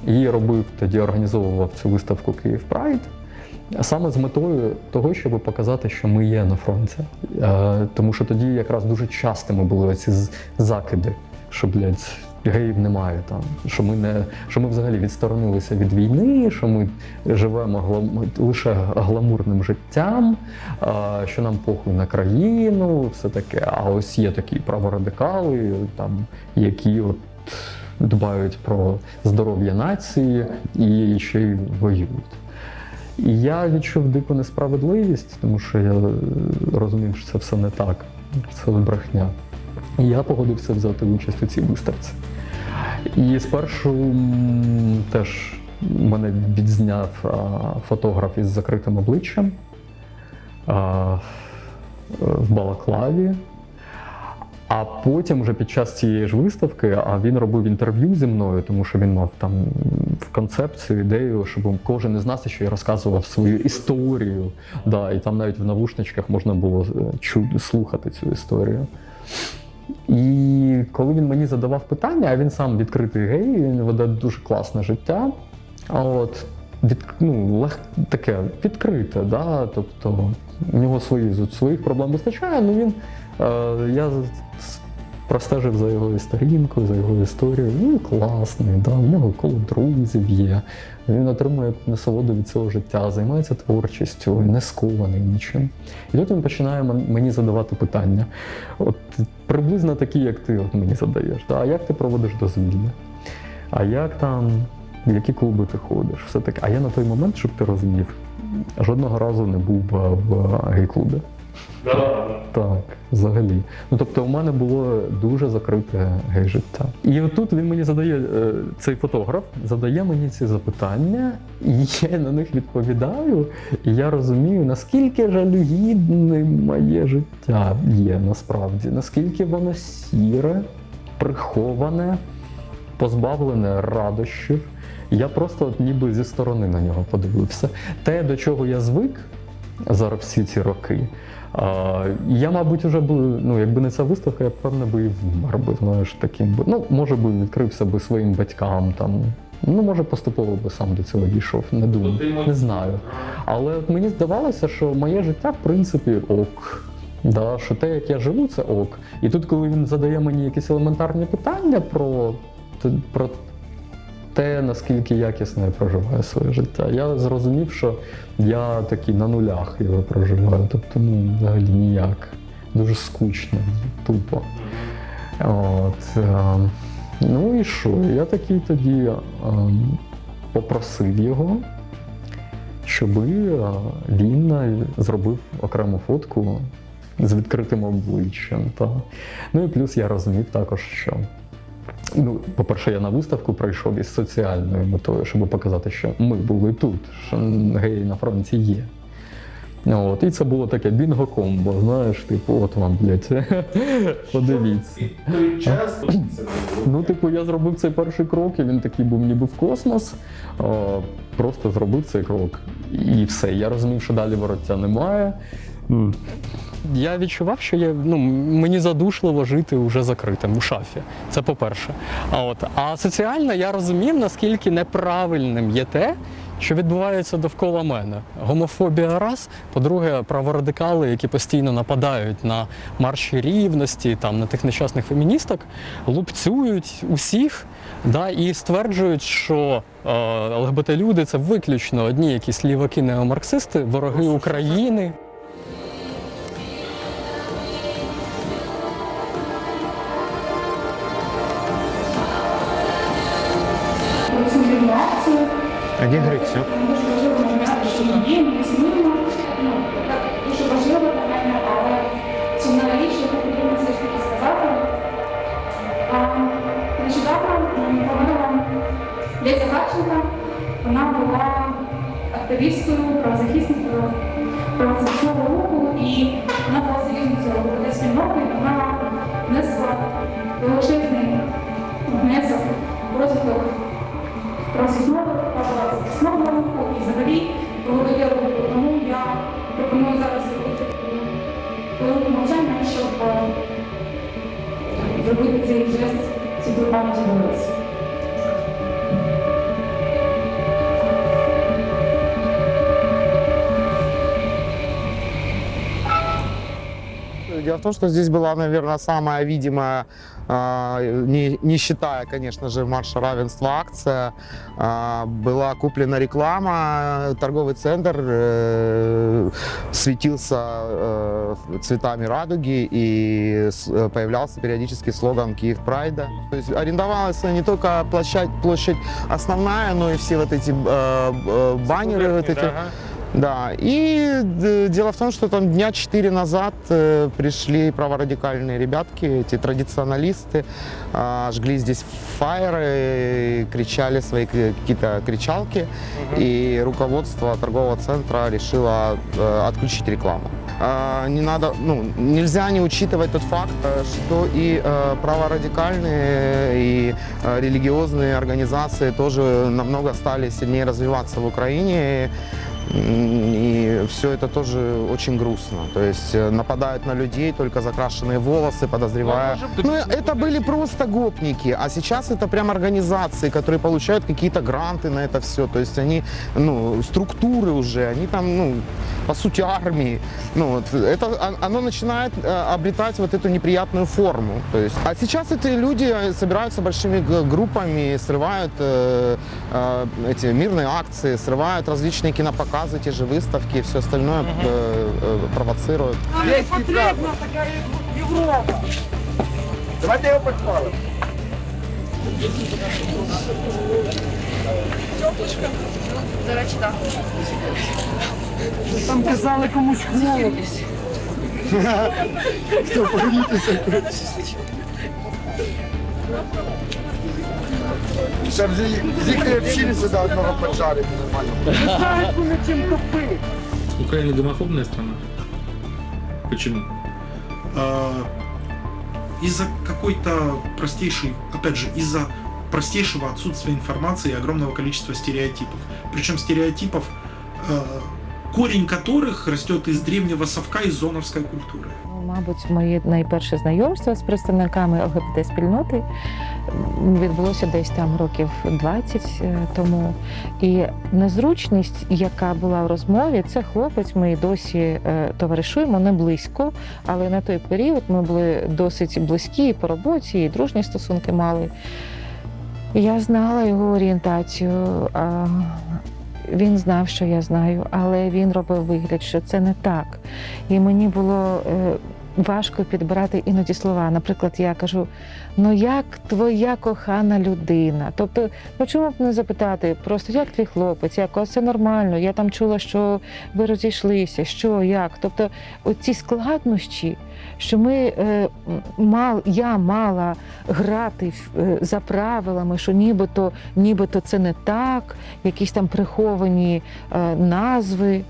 її робив, тоді організовував цю виставку Київ Прайд, саме з метою того, щоб показати, що ми є на фронті. Тому що тоді якраз дуже частими були оці закиди, що, блядь, геїв немає там, що ми взагалі відсторонилися від війни, що ми живемо лише гламурним життям, що нам похуй на країну, все таке. А ось є такі праворадикали, там, які от дбають про здоров'я нації і ще й воюють. І я відчув дику несправедливість, тому що я розумів, що це все не так, це брехня. І я погодився взяти участь у цій виставці. І спершу теж мене відзняв фотограф із закритим обличчям в балаклаві. А потім вже під час цієї ж виставки він робив інтерв'ю зі мною, тому що він мав там в концепцію, ідею, щоб кожен із нас ще й розказував свою історію. Да, і там навіть в навушничках можна було слухати цю історію. І коли він мені задавав питання, а він сам відкритий гей, він веде дуже класне життя, таке відкрите, да? Тобто у нього своїх проблем вистачає, я простежив за його сторінкою, за його історією. Він класний, да? В нього коло друзів є, він отримує насолоду від цього життя, займається творчістю, не скований нічим. І тут він починає мені задавати питання. От приблизно такі, як ти мені задаєш. Да? А як ти проводиш дозвілля? А як там, в які клуби ти ходиш? Все таке. А я на той момент, щоб ти розумів, жодного разу не був в гей-клубі. Так, взагалі. Тобто у мене було дуже закрите гей-життя. І отут він мені задає, цей фотограф задає мені ці запитання, і я на них відповідаю, і я розумію, наскільки жалюгідним моє життя є насправді, наскільки воно сіре, приховане, позбавлене радощів. Я просто ніби зі сторони на нього подивився. Те, до чого я звик зараз всі ці роки, я, мабуть, вже якби не ця виставка, я б, певно, би і вмер би, знаєш, таким би. Може би відкрився би своїм батькам, там, може поступово би сам до цього дійшов, не думаю, не знаю. Але от мені здавалося, що моє життя, в принципі, ок. Да, що те, як я живу, це ок. І тут, коли він задає мені якісь елементарні питання про те, наскільки якісно я проживаю своє життя, я зрозумів, що я такий на нулях його проживаю. Тобто, взагалі ніяк. Дуже скучно, тупо. І що? Я такий тоді попросив його, щоб він зробив окрему фотку з відкритим обличчям. І плюс я розумів також, що по-перше, я на виставку прийшов із соціальною метою, щоб показати, що ми були тут, що геї на фронті є. І це було таке бінго-комбо, знаєш, типу, от вам, блядь, подивіться. Я зробив цей перший крок, і він такий був ніби в космос, просто зробив цей крок, і все. Я розумів, що далі вороття немає. Я відчував, що мені задушливо жити вже закритим у шафі. Це по-перше. А соціально я розумів, наскільки неправильним є те, що відбувається довкола мене. Гомофобія раз, по-друге, праворадикали, які постійно нападають на марші рівності, на тих нещасних феміністок, лупцюють усіх, і стверджують, що ЛГБТ-люди – це виключно одні якісь ліваки-неомарксисти, вороги України. А де Грицюк? Дуже важливо для мене, але цю навіщо потрібно все ж таки сказати. Леся Гатченко, вона була активісткою, правозахисницею правозахисного руху, і вона була союзницею ЛГБТ спільноти, вона внесла величезний внесок в розвиток правозахисного руху і взагалі ЛГБТ руху. Тому я пропоную зараз зробити велике мовчання, щоб зробити цей жест світлої пам'яті до нас. Дело в том, что здесь была, наверное, самая видимая, не считая, конечно же, марша равенства, акция. Была куплена реклама, торговый центр светился цветами радуги, и появлялся периодически слоган «Киев Прайда». То есть арендовалась не только площадь основная, но и все вот эти баннеры, вот эти. Да, и дело в том, что там дня 4 назад пришли праворадикальные ребятки, эти традиционалисты, жгли здесь фаеры, кричали свои какие-то кричалки, и руководство торгового центра решило отключить рекламу. Не надо, нельзя не учитывать тот факт, что и праворадикальные, и религиозные организации тоже намного стали сильнее развиваться в Украине. И все это тоже очень грустно. То есть нападают на людей, только закрашенные волосы, подозревая. Ну, это были просто гопники, а сейчас это прям организации, которые получают какие-то гранты на это все. То есть они, структуры уже, они там, по сути, армии. Это, оно начинает обретать вот эту неприятную форму. То есть, а сейчас эти люди собираются большими группами, срывают эти мирные акции, срывают различные кинопоказы, те же выставки и все остальное провоцируют. Здесь потрібна така Європа. Давайте його підпалимо. Теплочка. До речі, так. Там казали комусь холодно. Хто боїтеся? Щоб з їхньої общини сюди одного поджарити нормально. Не знають вони чим топити. Украина гомофобная страна? Почему? Из-за какой-то простейшей, опять же, из-за простейшего отсутствия информации и огромного количества стереотипов. Причем стереотипов, корень которых растет из древнего совка, из зоновской культуры. Мабуть, моє найперше знайомство з представниками ЛГБТ-спільноти відбулося десь там років 20 тому. І незручність, яка була в розмові, це хлопець, ми і досі товаришуємо, не близько, але на той період ми були досить близькі і по роботі, і дружні стосунки мали. Я знала його орієнтацію, він знав, що я знаю, але він робив вигляд, що це не так. І мені було важко підбирати іноді слова. Наприклад, я кажу, як твоя кохана людина? Тобто, чому б не запитати, просто як твій хлопець, це нормально, я там чула, що ви розійшлися, що, як. Тобто, оці складнощі, що я мала грати за правилами, що нібито це не так, якісь там приховані назви.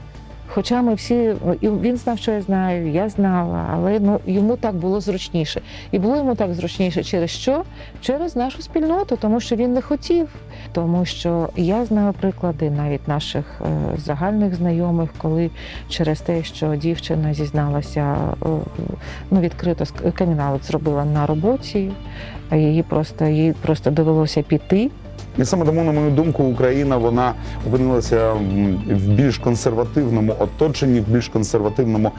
Хоча ми всі, він знав, що я знаю, я знала, але йому так було зручніше. І було йому так зручніше через що? Через нашу спільноту, тому що він не хотів. Тому що я знаю приклади навіть наших загальних знайомих, коли через те, що дівчина зізналася, відкрито камін-аут зробила на роботі, а їй просто довелося піти. І саме тому, на мою думку, Україна, вона опинилася в більш консервативному оточенні, в більш консервативному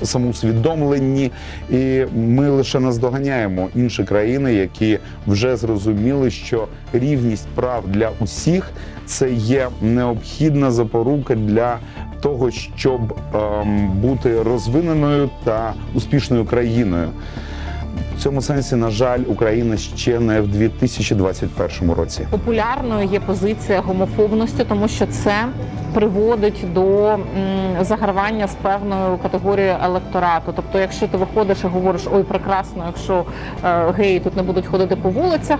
самоусвідомленні. І ми лише наздоганяємо інші країни, які вже зрозуміли, що рівність прав для усіх – це є необхідна запорука для того, щоб бути розвиненою та успішною країною. В цьому сенсі, на жаль, Україна ще не в 2021 році. Популярною є позиція гомофобності, тому що це приводить до загравання з певною категорією електорату. Тобто, якщо ти виходиш і говориш, ой, прекрасно, якщо геї тут не будуть ходити по вулицях,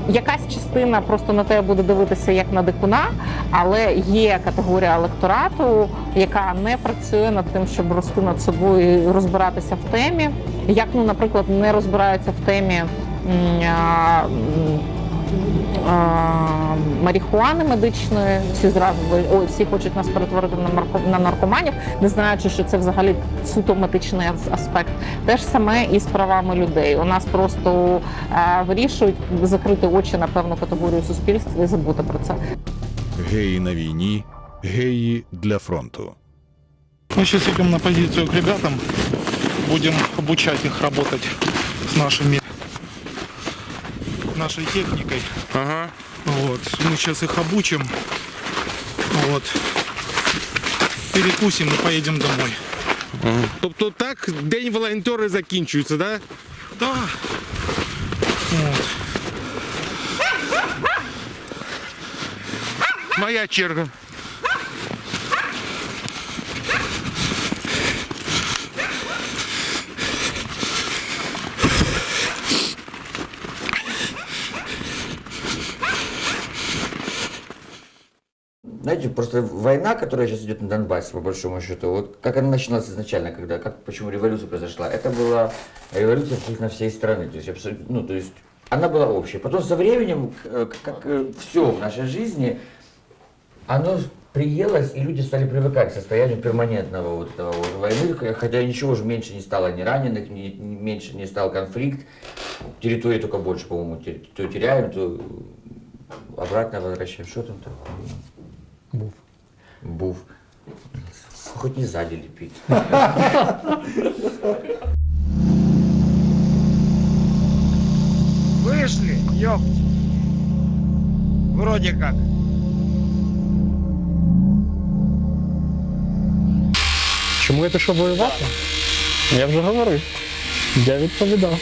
Якась частина просто на тебе буде дивитися як на дикуна, але є категорія електорату, яка не працює над тим, щоб рости над собою і розбиратися в темі. Як, наприклад, не розбираються в темі марихуани медичної, всі хочуть нас перетворити на наркоманів, не знаючи, що це взагалі суто медичний аспект. Те ж саме і з правами людей. У нас просто вирішують закрити очі на певну категорію суспільства і забути про це. Геї на війні, геї для фронту. Мы сейчас идем на позицию к ребятам, будем обучать их работать с нашей техникой. Ага. Вот. Мы сейчас их обучим. Вот. Перекусим и поедем домой. Ага. Тобто так день волонтера закінчується, да? Да. Вот. Моя черга. Знаете, просто война, которая сейчас идет на Донбассе, по большому счету, вот как она начиналась изначально, почему революция произошла, это была революция на всей страны, то есть абсолютно, то есть она была общая. Потом со временем, как все в нашей жизни, оно приелось, и люди стали привыкать к состоянию перманентного вот этого вот войны, хотя ничего же меньше не стало ни раненых, меньше не стал конфликт, территории только больше, по-моему, то теряем, то обратно возвращаем. Что там такое? Був. Хоть не сзади лепить. Вышли, ёпт. Вроде как. Чому я пішов воювати? Я вже говорив. Я відповідав.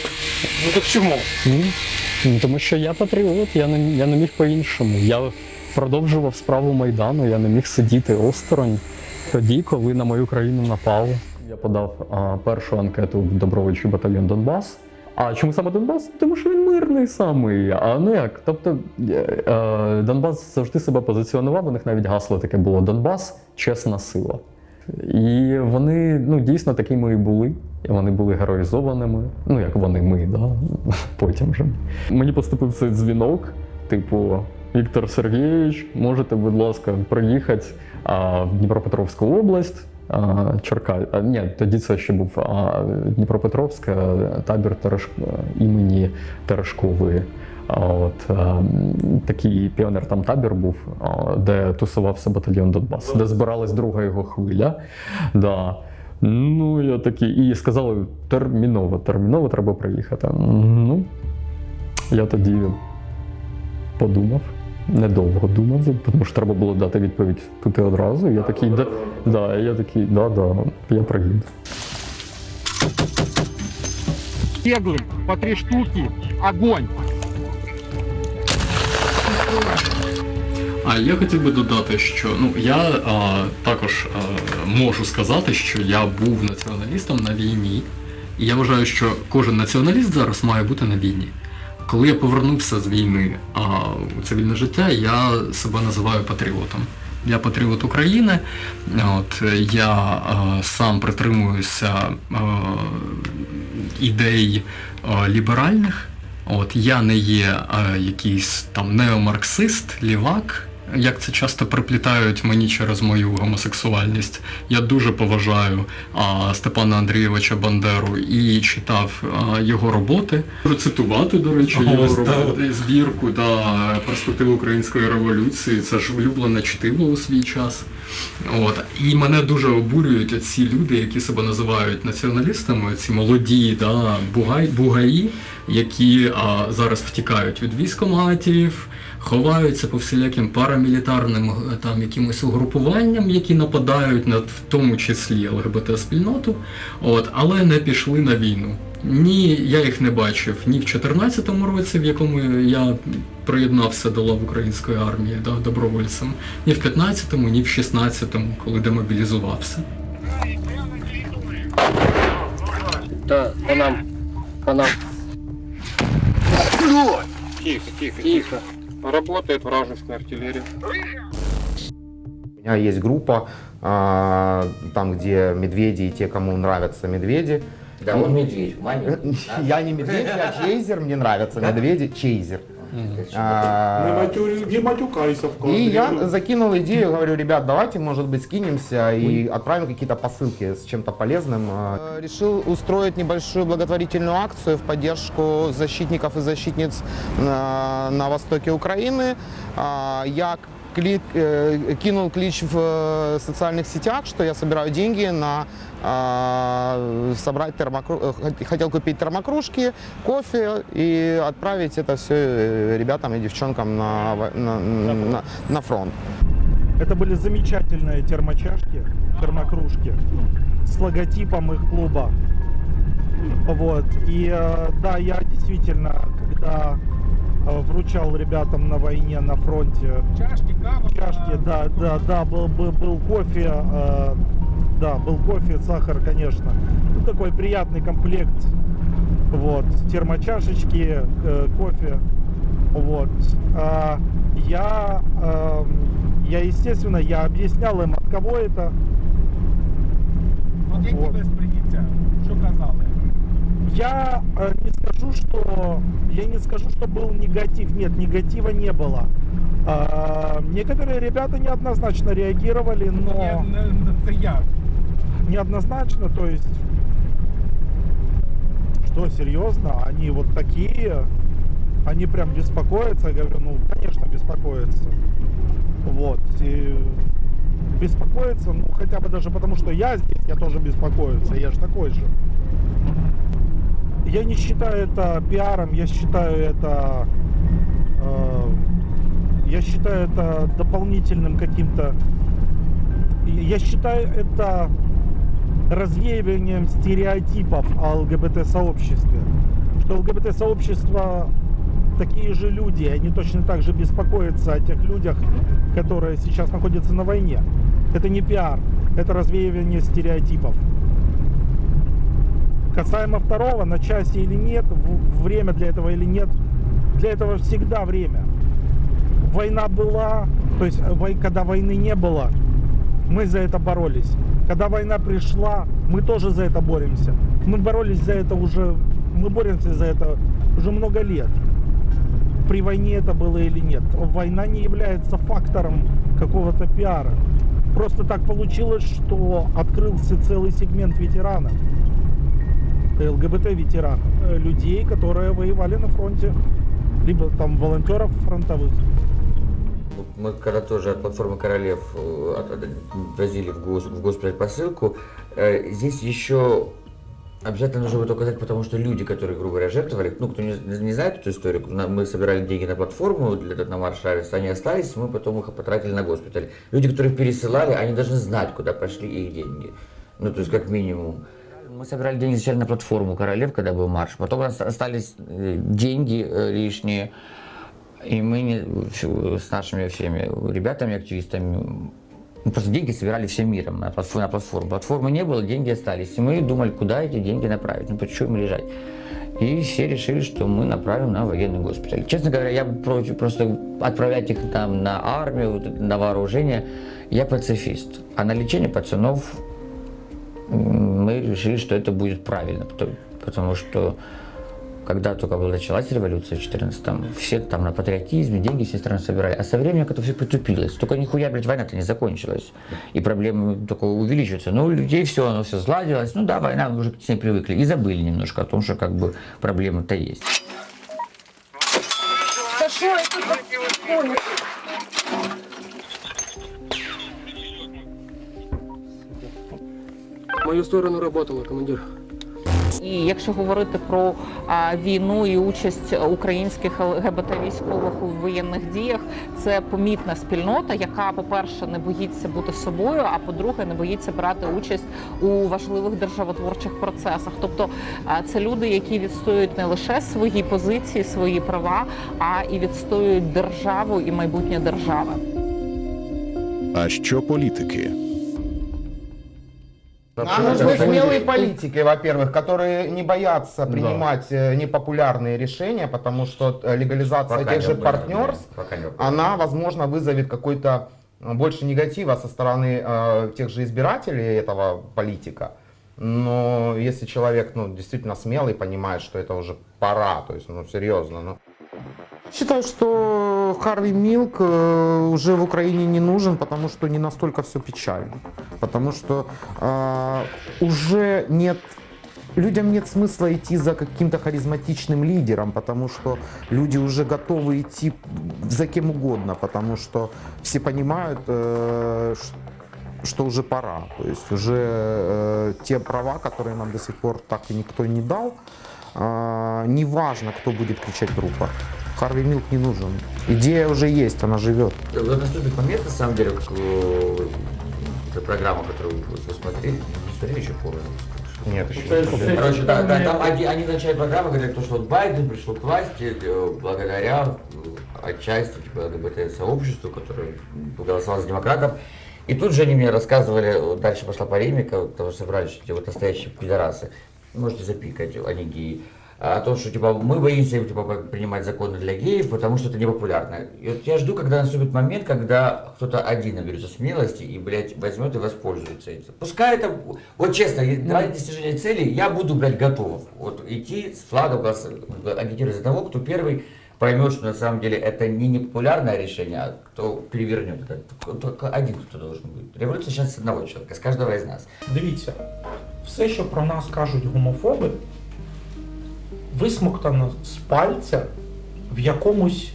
Ну так чому? Тому що я патріот, я не міг по-іншому. Я продовжував справу Майдану, я не міг сидіти осторонь тоді, коли на мою країну напали. Я подав першу анкету в добровольчий батальйон Донбас. А чому саме Донбас? Тому що він мирний самий, а не як. Тобто Донбас завжди себе позиціонував, у них навіть гасло таке було: Донбас – чесна сила. І вони дійсно такими і були. І вони були героїзованими. Як вони, ми, да? Потім вже. Мені поступив цей дзвінок, типу: Віктор Сергійович, можете, будь ласка, приїхати в Дніпропетровську область, тоді це ще був Дніпропетровська, табір імені Терешкової. Такий піонер там табір був, де тусувався батальйон Донбас, де збиралась друга його хвиля. Да. Я такий, і сказали: терміново треба приїхати. Я тоді подумав, недовго думав, тому що треба було дати відповідь тут і одразу. Я такий, я приїду. Кеглы по 3 штуки, огонь! А я хотів би додати, що я також можу сказати, що я був націоналістом на війні. І я вважаю, що кожен націоналіст зараз має бути на війні. Коли я повернувся з війни у цивільне життя, я себе називаю патріотом. Я патріот України, я сам притримуюся ідей ліберальних. Я не є якийсь там неомарксист, лівак, як це часто приплітають мені через мою гомосексуальність. Я дуже поважаю Степана Андрійовича Бандеру і читав його роботи. Можу цитувати, до речі, його роботи, збірку «Перспективи української революції». Це ж улюблене чтиво у свій час. І мене дуже обурюють ці люди, які себе називають націоналістами, ці молоді бугаї, які зараз втікають від військкоматів, ховаються по всіляким парамілітарним якимось угрупуванням, які нападають на в тому числі ЛГБТ-спільноту, але не пішли на війну. Я їх не бачив ні в 2014 році, в якому я приєднався до лав української армії добровольцем, ні в 2015-му, ні в 2016-му, коли демобілізувався. По нам. Тихо. Работает вражеская артиллерия. У меня есть группа, там, где медведи и те, кому нравятся медведи. Да, он медведь, маленький. Я не медведь, я чейзер, мне нравятся медведи, чейзер. Не матюкайся в кадре. И я закинул идею, говорю, ребят, давайте, может быть, скинемся и отправим какие-то посылки с чем-то полезным. Решил устроить небольшую благотворительную акцию в поддержку защитников и защитниц на востоке Украины. Я кинул клич в социальных сетях, что я собираю деньги на собрать хотел купить термокружки, кофе и отправить это все ребятам и девчонкам на фронт. Это были замечательные термокружки с логотипом их клуба. Вот. И да, я действительно, когда вручал ребятам на войне, на фронте чашки, да, был кофе, да, был кофе, сахар, конечно. Ну, такой приятный комплект, вот, термочашечки, кофе, вот. Я, естественно, я объяснял им, от кого это. От які без прийняття? Що казали? Я не скажу, что был негатив. Нет, негатива не было. Некоторые ребята неоднозначно реагировали, но... Неоднозначно, то есть... Что, серьезно? Они вот такие? Они прям беспокоятся? Я говорю, ну, конечно, беспокоятся. Вот. И беспокоиться, ну, хотя бы даже потому, что я здесь, я тоже беспокоюсь, я же такой же. Я не считаю это пиаром, я считаю это дополнительным каким-то... Я считаю это развеиванием стереотипов о ЛГБТ-сообществе. Что ЛГБТ-сообщество такие же люди, они точно так же беспокоятся о тех людях, которые сейчас находятся на войне. Это не пиар, это развеивание стереотипов. Касаемо второго, на часе или нет, время для этого или нет, для этого всегда время. Война была, то есть когда войны не было, мы за это боролись. Когда война пришла, мы тоже за это боремся. Мы боролись за это уже, мы боремся за это уже много лет. При войне это было или нет. Война не является фактором какого-то пиара. Просто так получилось, что открылся целый сегмент ветеранов. ЛГБТ-ветеранов, людей, которые воевали на фронте, либо там волонтеров фронтовых. Мы когда тоже от платформы Королев возили в госпиталь посылку, здесь еще обязательно нужно будет указать, потому что люди, которые, грубо говоря, жертвовали, ну, кто не знает эту историю, мы собирали деньги на платформу на марш-авиас, они остались, мы потом их потратили на госпиталь. Люди, которые пересылали, они должны знать, куда пошли их деньги. Ну, то есть, как минимум. Мы собирали деньги изначально на платформу Королев, когда был марш. Потом у нас остались деньги лишние. И мы с нашими всеми ребятами, активистами, просто деньги собирали всем миром на платформу. Платформы не было, деньги остались. И мы думали, куда эти деньги направить, ну почему им лежать. И все решили, что мы направим на военный госпиталь. Честно говоря, я против просто отправлять их там на армию, на вооружение. Я пацифист. А на лечение пацанов мы решили, что это будет правильно, потому что когда только началась революция в 14-м, все там на патриотизме, деньги все страны собирали, а со временем как-то все притупилось. Только нихуя, блядь, война-то не закончилась, и проблемы только увеличиваются. Но у людей все, оно все сгладилось, ну да, война, мы уже с ней привыкли, и забыли немножко о том, что как бы проблемы-то есть. В мою сторону работала, командир. І якщо говорити про війну і участь українських ЛГБТ-військових у воєнних діях, це помітна спільнота, яка, по-перше, не боїться бути собою, а по-друге, не боїться брати участь у важливих державотворчих процесах. Тобто це люди, які відстоюють не лише свої позиції, свої права, а і відстоюють державу і майбутнє держави. А що політики? Нам нужны смелые политики, во-первых, которые не боятся принимать непопулярные решения, потому что легализация тех же партнерств, она, возможно, вызовет какой-то больше негатива со стороны тех же избирателей этого политика. Но если человек действительно смелый, понимает, что это уже пора, то есть серьезно. Считаю, что Харви Милк уже в Украине не нужен, потому что не настолько все печально. Потому что уже людям нет смысла идти за каким-то харизматичным лидером, потому что люди уже готовы идти за кем угодно, потому что все понимают, что уже пора. То есть уже те права, которые нам до сих пор так и никто не дал, неважно, кто будет кричать в рупор. Харви Милк не нужен. Идея уже есть, она живет. Вот наступит момент, на самом деле, как программа, которую вы смотрели, не смотрели еще полностью. Нет, еще не. Короче, да, там они в начале программы говорят, что вот Байден пришел к власти благодаря отчасти ЛГБТ-сообществу, которое голосовало за демократов. И тут же они мне рассказывали, дальше пошла полемика, потому что собрались, что эти вот настоящие пидорасы, можете запикать, они геи, о том, что типа мы боимся принимать законы для геев, потому что это непопулярно. И вот я жду, когда наступит момент, когда кто-то один наберется смелости и, блядь, возьмет и воспользуется этим. Пускай это, вот честно, ради достижения цели я буду, блядь, готов вот идти с флагом, агитировать за того, кто первый поймет, что на самом деле это не непопулярное решение, а кто перевернет это. Только один кто должен быть. Революция сейчас с одного человека, з кожного із нас. Дивіться, все, що про нас кажуть гомофоби, висмоктано з пальця в якомусь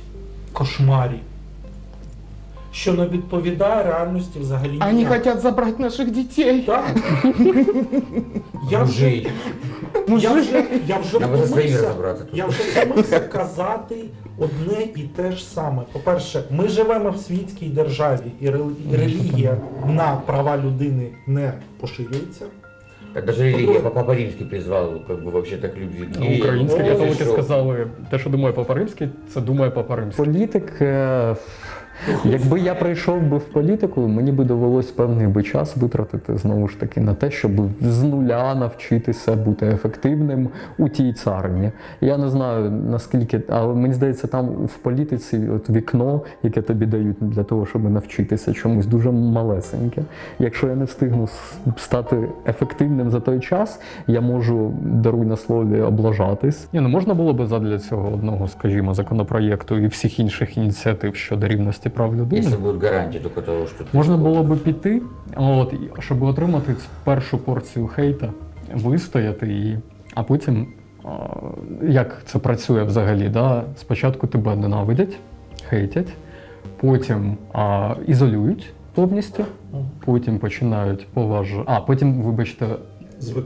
кошмарі, що не відповідає реальності взагалі. Они хотят забрать наших детей. Так. Я вже втомився казати одне і те ж саме. По-перше, ми живемо в світській державі, і релігія на права людини не поширюється. Даже релігія, Папа Римський призвав, как бы, вообще так любви. Українські католики сказали, те, що думає Папа Римський, це думає Папа Римський. Політик, якби я прийшов би в політику, мені би довелось певний би час витратити, знову ж таки, на те, щоб з нуля навчитися бути ефективним у тій царині. Я не знаю, наскільки, але мені здається, там в політиці от вікно, яке тобі дають для того, щоб навчитися чомусь, дуже малесеньке. Якщо я не встигну стати ефективним за той час, я можу, даруй на слові, облажатись. Можна було би задля цього одного, скажімо, законопроєкту і всіх інших ініціатив щодо рівності прав людини. Якщо будуть гарантії до того, що... Можна було би піти, щоб отримати першу порцію хейта, вистояти її, а потім, як це працює взагалі, да? Спочатку тебе ненавидять, хейтять, потім ізолюють повністю, потім починають потім, вибачте,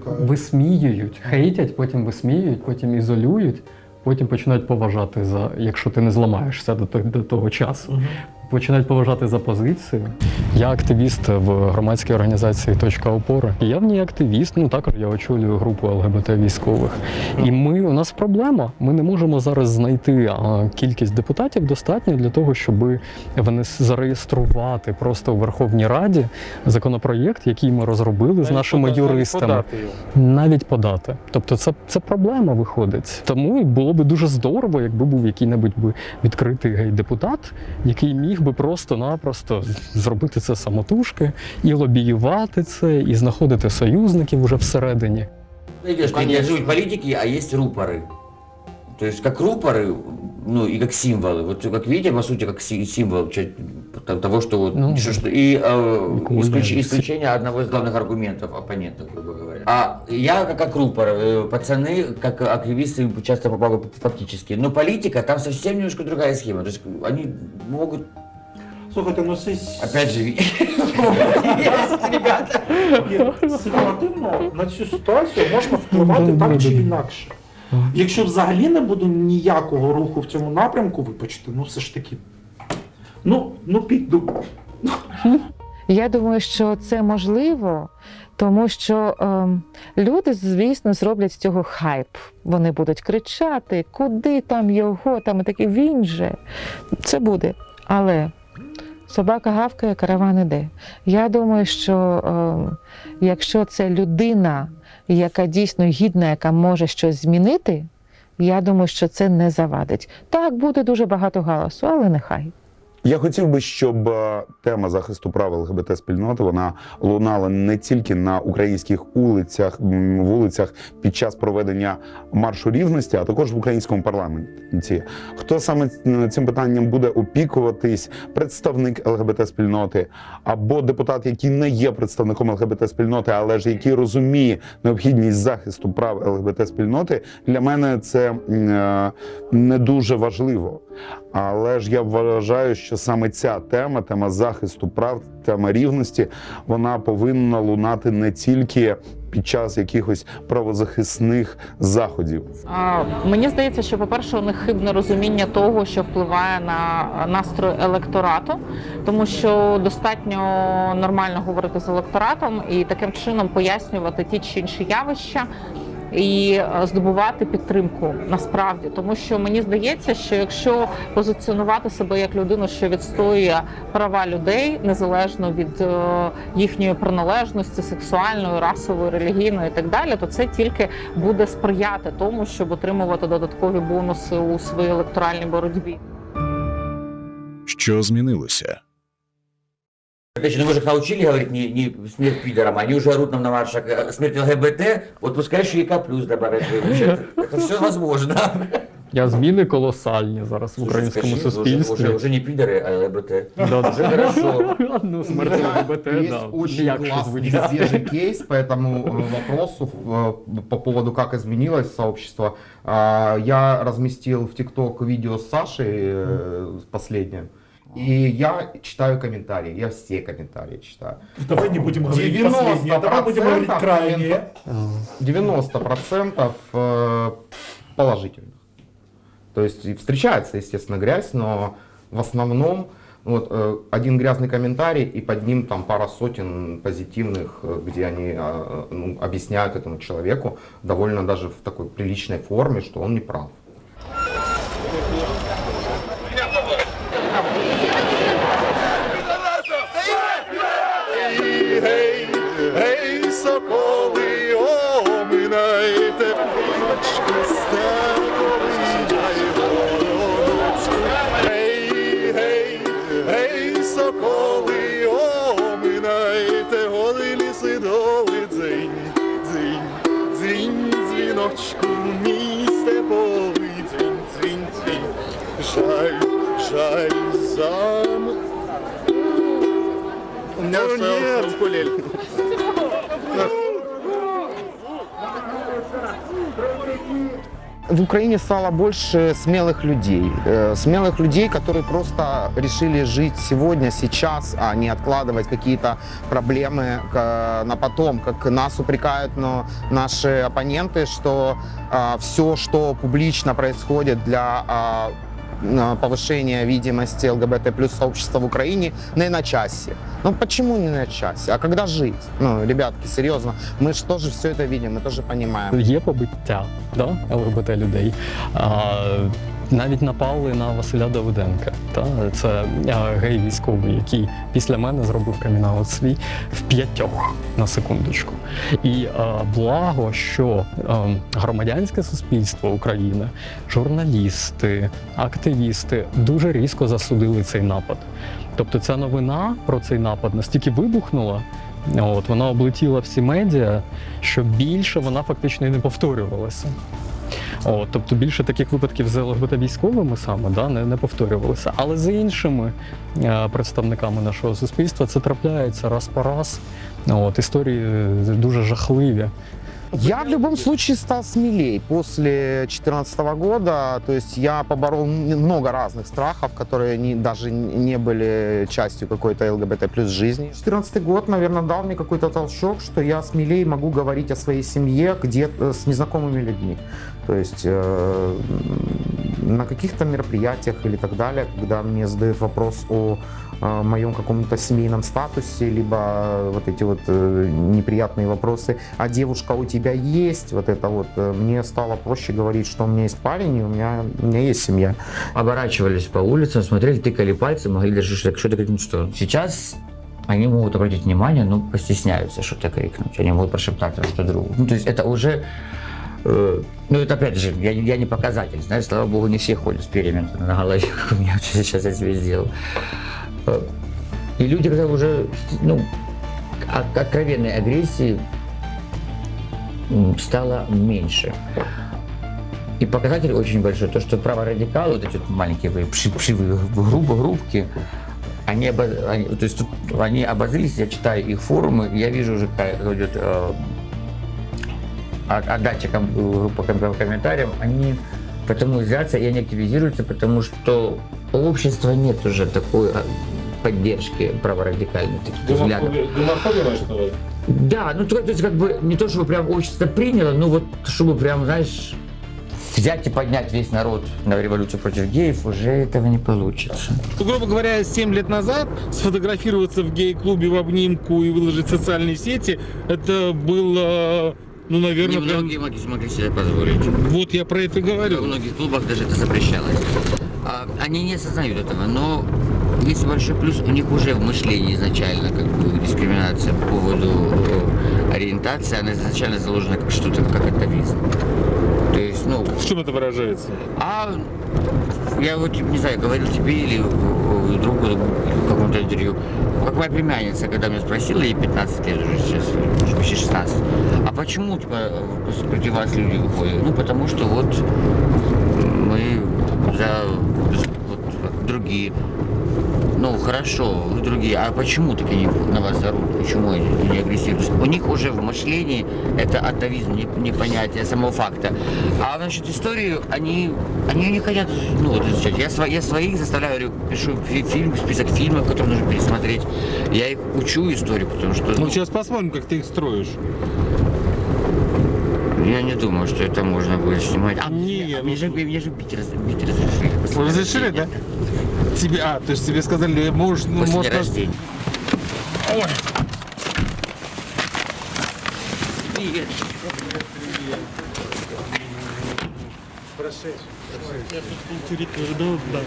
висміюють, хейтять, потім висміюють, потім ізолюють, потім починають поважати якщо ти не зламаєшся до того часу. Починають поважати за позицію. Я активіст в громадській організації «Точка опори». Я в ній активіст, також я очолюю групу ЛГБТ-військових. І у нас проблема. Ми не можемо зараз знайти кількість депутатів достатньо для того, щоб зареєструвати просто у Верховній Раді законопроєкт, який ми розробили з нашими юристами. Навіть подати. Тобто це проблема виходить. Тому було б дуже здорово, якби був який-небудь відкритий гей-депутат, який міг би просто-напросто зробити це самотужки, і лобіювати це, і знаходити союзників уже всередині. Не живут политики, а есть рупоры. То есть как рупоры, и как символы. Вот как видите, по сути, как символ того, что исключение одного из главных аргументов оппонента, грубо говоря. А я как рупор, пацаны, как активисты, часто попадают фактически. Но политика, там совсем немножко другая схема. То есть они могут... Слухайте, опять же, ребята. Ситуативно на цю ситуацію можна впливати так чи інакше. Якщо взагалі не буде ніякого руху в цьому напрямку, вибачте, все ж таки, піду. Я думаю, що це можливо, тому що люди, звісно, зроблять з цього хайп. Вони будуть кричати, куди там його, там і таке, він же. Це буде. Але Собака гавкає, караван іде. Я думаю, що якщо це людина, яка дійсно гідна, яка може щось змінити, я думаю, що це не завадить. Так, буде дуже багато галасу, але нехай. Я хотів би, щоб тема захисту прав ЛГБТ-спільноти вона лунала не тільки на українських вулицях під час проведення маршу рівності, а також в українському парламенті. Хто саме цим питанням буде опікуватись? Представник ЛГБТ-спільноти або депутат, який не є представником ЛГБТ-спільноти, але ж який розуміє необхідність захисту прав ЛГБТ-спільноти, для мене це не дуже важливо. Але ж я вважаю, що саме ця тема захисту прав, тема рівності, вона повинна лунати не тільки під час якихось правозахисних заходів. Мені здається, що, по-перше, у них хибне розуміння того, що впливає на настрої електорату, тому що достатньо нормально говорити з електоратом і таким чином пояснювати ті чи інші явища, і здобувати підтримку насправді. Тому що мені здається, що якщо позиціонувати себе як людину, що відстоює права людей, незалежно від їхньої приналежності, сексуальної, расової, релігійної і так далі, то це тільки буде сприяти тому, щоб отримувати додаткові бонуси у своїй електоральній боротьбі. Що змінилося? Опять же, мы же их научили говорить не смерть пидорам, они уже орут нам на маршах смерть ЛГБТ, вот пускай еще и К+ добавят. Это все возможно. Зміни колосальні зараз в українському суспільстві. Уже не пидоры, а ЛГБТ. Уже хорошо. Ну, смерть ЛГБТ, Есть очень классный свежий кейс по этому вопросу по поводу, как изменилось сообщество. Я разместил в ТикТок видео с Сашей последнее. И я читаю комментарии, я все комментарии читаю. Давай не будем говорить последнее, давай будем говорить крайнее. 90% положительных. То есть встречается, естественно, грязь, но в основном вот, один грязный комментарий и под ним там пара сотен позитивных, где они объясняют этому человеку довольно даже в такой приличной форме, что он не прав. Гей, соколи, оминайте піночку степовий, дай вороночку. Гей, соколи, оминайте голи ліси доли, дзинь, дзинь, дзинь, дзвіночку, мій степовий, дзинь, дзинь, дзинь. Жаль, замок. У меня остался укулеле. В Украине стало больше смелых людей, которые просто решили жить сегодня, сейчас, а не откладывать какие-то проблемы на потом, как нас упрекают наши оппоненты, что все, что публично происходит для повышения видимости ЛГБТ плюс сообщества в Украине не на часе. Ну почему не на часе? А когда жить? Ну, ребятки, серьезно, мы же тоже все это видим, мы тоже понимаем. Є побиття, да, ЛГБТ людей. Навіть напали на Василя Давиденка. Це гей-військовий, який після мене зробив камін-аут свій в 5, на секундочку. І благо, що громадянське суспільство України, журналісти, активісти дуже різко засудили цей напад. Тобто ця новина про цей напад настільки вибухнула, вона облетіла всі медіа, що більше вона фактично і не повторювалася. Тобто більше таких випадків з ЛГБТ-військовими саме не повторювалося. Але з іншими представниками нашого суспільства це трапляється раз по раз. Історії дуже жахливі. Я в любом случае стал смелее после 2014 года, то есть я поборол много разных страхов, которые даже не были частью какой-то ЛГБТ плюс жизни. 2014 год, наверное, дал мне какой-то толчок, что я смелее могу говорить о своей семье где-то с незнакомыми людьми. То есть на каких-то мероприятиях или так далее, когда мне задают вопрос о моем каком-то семейном статусе, либо вот эти вот неприятные вопросы, а девушка у тебя есть, вот это вот, мне стало проще говорить, что у меня есть парень и у меня есть семья. Оборачивались по улицам, смотрели, тыкали пальцем, могли даже что-то крикнуть, что сейчас они могут обратить внимание, но постесняются что-то крикнуть, они могут прошептать что-то другое. Ну, то есть это уже, ну это опять же, я не показатель, знаешь, слава богу, не все ходят с перьями на голове, как у меня сейчас я себе сделал. И люди, когда уже, ну, откровенной агрессии стало меньше. И показатель очень большой, то, что праворадикалы, вот эти вот маленькие вшивые группки, они обозлились, я читаю их форумы, я вижу уже, как идет отдача по комментариям, они потому злятся и они активизируются, потому что у общества нет уже такой поддержки праворадикальных таких взглядов. Гомофобия, что ли? Да, ну то есть как бы не то, чтобы прям общество приняло, но вот чтобы прям, знаешь, взять и поднять весь народ на революцию против геев, уже этого не получится. Грубо говоря, 7 лет назад сфотографироваться в гей-клубе в обнимку и выложить в социальные сети, это было, ну, наверное... Немногие могли себе позволить. Вот я про это говорю. Во многих клубах даже это запрещалось. Они не осознают этого, но есть большой плюс, у них уже в мышлении изначально как бы дискриминация по поводу ориентации, она изначально заложена как что-то, как атовизм. То есть, ну... В чем это выражается? Я вот, не знаю, говорил тебе или другу в каком-то интервью, как моя племянница, когда меня спросила, ей 15 лет уже сейчас, уже почти 16, а почему, типа, против вас люди выходят? Ну, потому что вот мы за вот, другие. Ну, хорошо, вы другие, а почему так они на вас орут? Почему они не агрессивны? У них уже в мышлении это атовизм, не понятие самого факта. А насчет истории, они не хотят, ну, вот изучать. Я своих заставляю, говорю, пишу список фильмов, которые нужно пересмотреть. Я их учу историю, потому что... Ну, сейчас посмотрим, как ты их строишь. Я не думаю, что это можно будет снимать. Мне же бить разрешили. Разрешили, да? Тебе, то есть тебе сказали, можешь... После рождения. Ой. Привет. Прошедший. Я тут полтюрика ждал, да.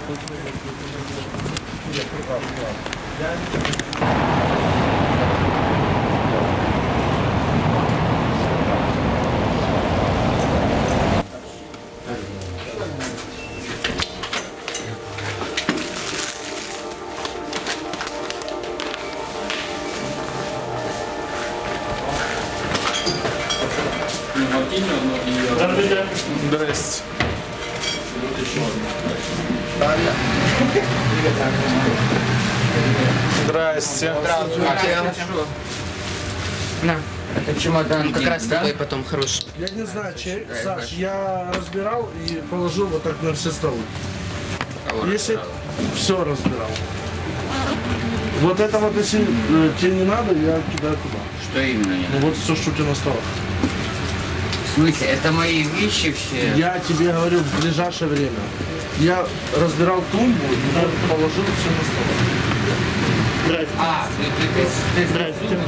Здравствуйте. Здрасте. Здрасте. На, это чемодан. Как раз такой потом хороший. Я не знаю, чей, Саш, я разбирал и положил вот так на все столы. Если все разбирал. Вот это вот, если тебе не надо, я кидаю туда. Что именно не Ну вот все, что у тебя на столах. В смысле, это мои вещи все? Я тебе говорю в ближайшее время. Я разбирал тумбу и положил все на стол. Здравствуйте.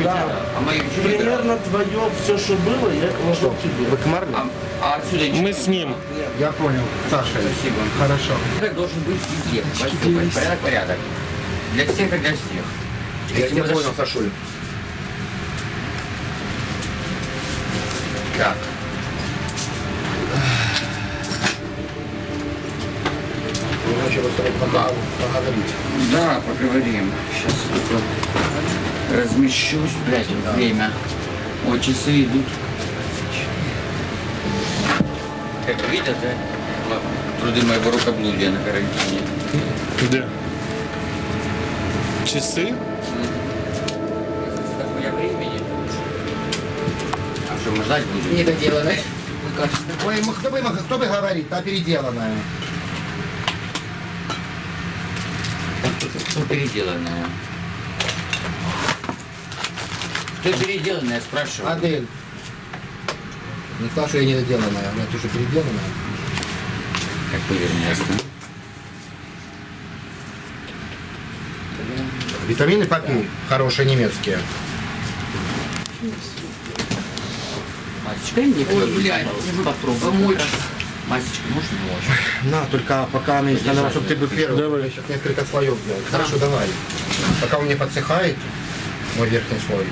Да. А мои Примерно твое все, что было, я положил тебе. Вы комарли? А отсюда мы с ним. Я понял. Саша. Спасибо. Хорошо. Порядок должен быть везде. Порядок. Для всех и для всех. Я тебя понял, Сашуль. Так. Вы начали поговорить. Да, поговорим. Сейчас только размещусь, блядь, время. Вот часы идут. Как видят, да? Труды моего рукоблудия на карантине. Где? Часы? Я времени. А что, мы ждать будем? Недоделанное. Кто бы говорит, та переделанная. Что переделанное? Что переделанное, я спрашиваю? Адель. Не сказал, что я недоделанная, у меня тоже переделанная. Как повернется. Витамины попей, хорошие немецкие. Масечка, попробуй. Масечка, можно не На, только пока она надо, чтобы ты бы первый. Давай. Я сейчас несколько слоев делал. Хорошо, давай. Пока у меня подсыхает мой верхний слой.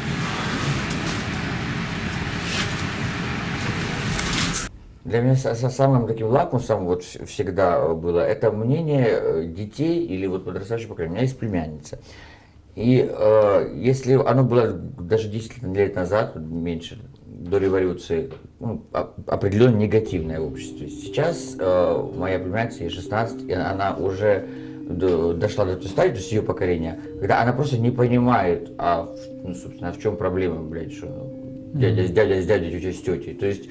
Для меня самым таким лакмусом вот всегда было это мнение детей или вот подрастающего поколения. У меня есть племянница. И если оно было даже 10 лет назад, меньше, до революции, ну, определенно негативное в обществе. Сейчас моя племянница, ей 16, и она уже дошла до той стадии, то есть ее поколения, когда она просто не понимает, ну, собственно, в чем проблема, блядь, что дядя с дядей, тетя с тетей. То есть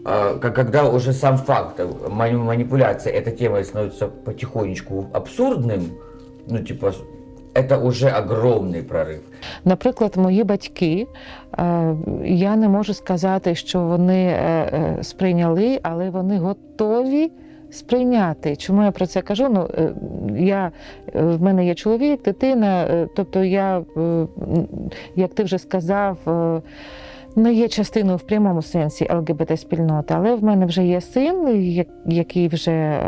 когда уже сам факт манипуляции этой темой становится потихонечку абсурдным, ну, типа, це вже огромний прорив. Наприклад, мої батьки, я не можу сказати, що вони сприйняли, але вони готові сприйняти. Чому я про це кажу? Ну, в мене є чоловік, дитина, тобто я, як ти вже сказав, не є частиною в прямому сенсі ЛГБТ-спільноти, але в мене вже є син, який вже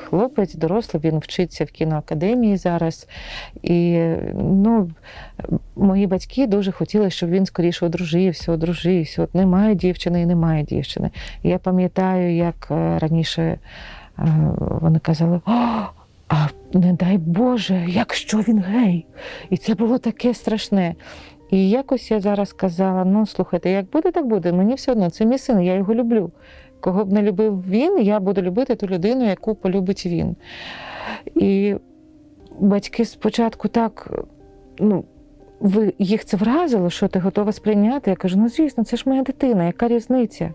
хлопець, дорослий, він вчиться в кіноакадемії зараз. І ну, мої батьки дуже хотіли, щоб він скоріше одружився. От немає дівчини і немає дівчини. І я пам'ятаю, як раніше вони казали: а не дай Боже, якщо він гей. І це було таке страшне. І якось я зараз сказала: ну, слухайте, як буде, так буде. Мені все одно, це мій син, я його люблю. Кого б не любив він, я буду любити ту людину, яку полюбить він. І батьки спочатку так, ну, їх це вразило, що ти готова сприйняти. Я кажу: ну, звісно, це ж моя дитина, яка різниця?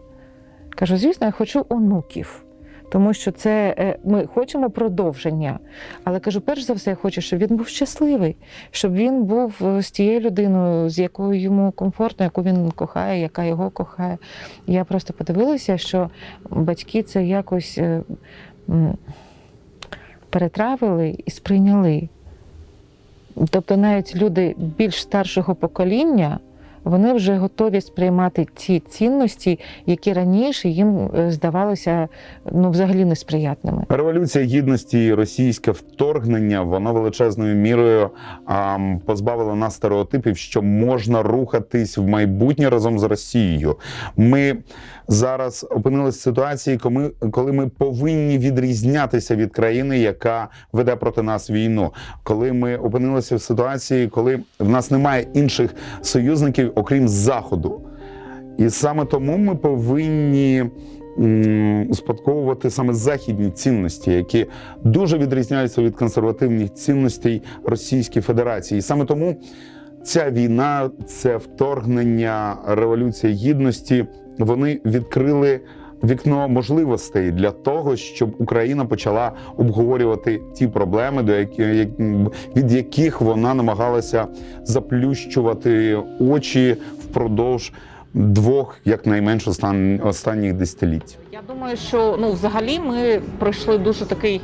Кажу: звісно, я хочу онуків. Тому що це ми хочемо продовження. Але кажу, перш за все, я хочу, щоб він був щасливий, щоб він був з тією людиною, з якою йому комфортно, яку він кохає, яка його кохає. Я просто подивилася, що батьки це якось перетравили і сприйняли. Тобто навіть люди більш старшого покоління, вони вже готові сприймати ті цінності, які раніше їм здавалося, ну, взагалі несприятними. Революція Гідності і російське вторгнення, воно величезною мірою позбавило нас стереотипів, що можна рухатись в майбутнє разом з Росією. Ми зараз опинилися в ситуації, коли ми повинні відрізнятися від країни, яка веде проти нас війну. Коли ми опинилися в ситуації, коли в нас немає інших союзників, окрім Заходу. І саме тому ми повинні успадковувати саме західні цінності, які дуже відрізняються від консервативних цінностей Російської Федерації. І саме тому ця війна, це вторгнення, Революція Гідності, вони відкрили вікно можливостей для того, щоб Україна почала обговорювати ті проблеми, від яких вона намагалася заплющувати очі впродовж двох, якнайменш, останніх десятиліть. Я думаю, що взагалі ми пройшли дуже такий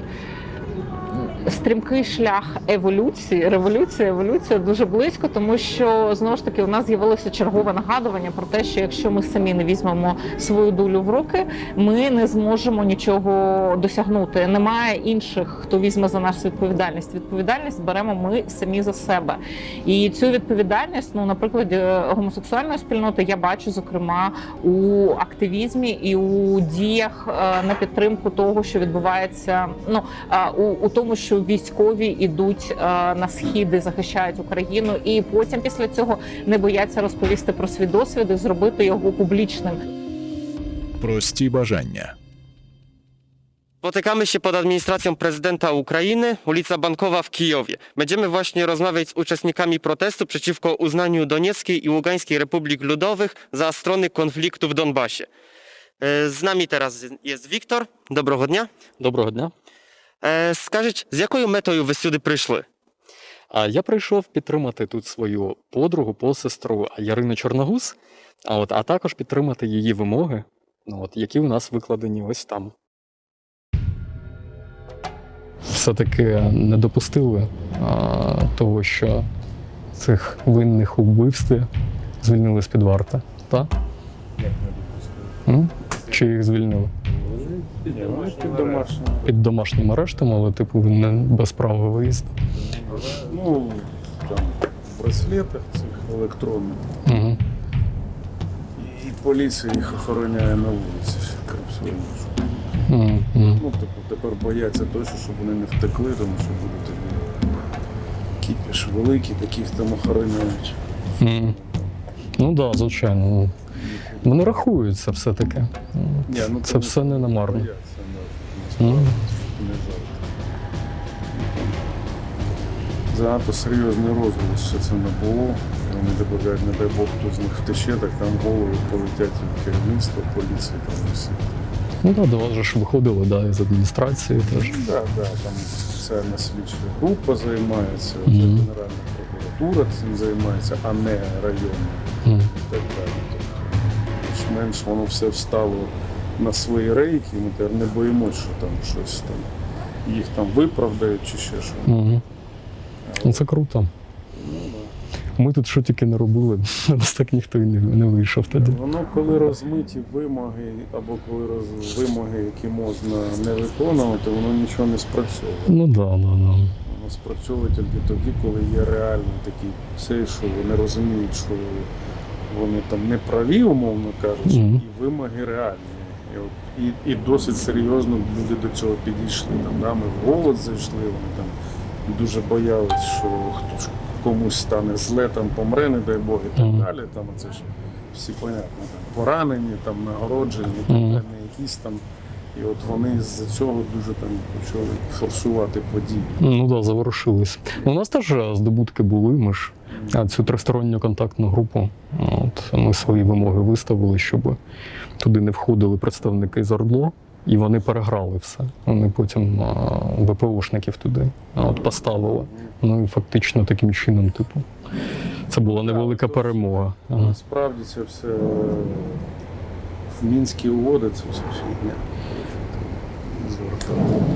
стрімкий шлях еволюції, еволюція дуже близько, тому що, знову ж таки, у нас з'явилося чергове нагадування про те, що якщо ми самі не візьмемо свою долю в руки, ми не зможемо нічого досягнути. Немає інших, хто візьме за нас відповідальність. Відповідальність беремо ми самі за себе. І цю відповідальність, на прикладі гомосексуальної спільноти, я бачу, зокрема, у активізмі і у діях на підтримку того, що відбувається, у тому, що військові йдуть на схід і захищають Україну, і потім після цього не бояться розповісти про свій досвід і зробити його публічним. Прості бажання. Spotykamy się pod administracją prezydenta Ukrainy, ulica Bankowa w Kijowie. Będziemy właśnie rozmawiać z uczestnikami protestu przeciwko uznaniu Donieckiej i Ługańskiej Republik Ludowych za strony konfliktu w Donbasie. Z nami teraz jest Wiktor. Доброго дня. Доброго дня. Скажіть, з якою метою ви сюди прийшли? Я прийшов підтримати тут свою подругу, посестру Ярину Чорногуз, а також підтримати її вимоги, які у нас викладені ось там. все-таки не допустили того, що цих винних у вбивстві звільнили з-під варти, так? Чи їх звільнили? Під домашнім арештом, але типу він не без права виїзду. Ну, там, в браслетах цих електронних. Угу. І поліція їх охороняє на вулиці, крім всього іншого. Ну, типу, тепер бояться точно, щоб вони не втекли, тому що буде тоді кіпіш великий, таких там охороняють. Ну так, да, звичайно. Вони рахуються все-таки. Це все не намарно. Занадто серйозний розголос все це не було. Вони додають, не дай Бог, хто з них втече, так там голови полетять від керівництва, поліції там усі. Ну так, до вас же ж виходили, да, із адміністрації теж. Так, там спеціальна слідча група займається, вже Генеральна прокуратура цим займається, а не районна. І так далі. Тобто, менш воно все встало на свої рейки, і ми тепер не боїмося, що там щось там, їх там виправдають чи ще що. Ну, це круто. Ми тут що тільки не робили, нас так ніхто і не вийшов тоді. Воно коли розмиті вимоги, або коли вимоги, які можна не виконувати, воно нічого не спрацьовує. Ну так, Воно спрацьовує тільки тоді, коли є реально такі цей, що вони розуміють, що вони там не праві, умовно кажучи, і вимоги реальні. І досить серйозно люди до цього підійшли. Там, ми в голод зайшли, вони там дуже боялись, що хтось комусь стане зле, там помре, не дай Бог, і так далі. Там це ж всі понятно, там поранені, там нагороджені, не якісь там. І от вони з-за цього дуже там почали форсувати події. Ну так, заворушились. У нас теж здобутки були, ми ж цю тристоронню контактну групу, ми свої вимоги виставили, щоб туди не входили представники з ОРДЛО, і вони переграли все. Вони потім ВПОшників туди поставили. Ну і фактично таким чином, типу, це була невелика перемога. Насправді це все в Мінські угоди, це все фігня.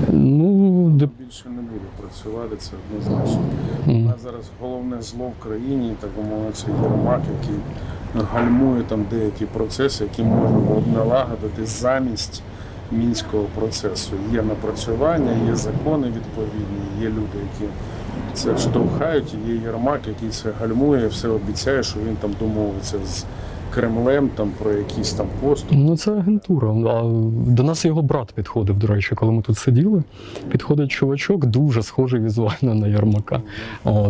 Ну, більше не буде працювати, це однозначно. У нас зараз головне зло в країні, так би мовити, це Єрмак, який гальмує там деякі процеси, які можна було б налагодити замість мінського процесу. Є напрацювання, є закони відповідні, є люди, які це штовхають, і є Єрмак, який це гальмує, все обіцяє, що він там домовиться з Кремлем там про якісь там поступи. Ну це агентура. А до нас його брат підходив, до речі, коли ми тут сиділи. Підходить чувачок, дуже схожий візуально на Єрмака.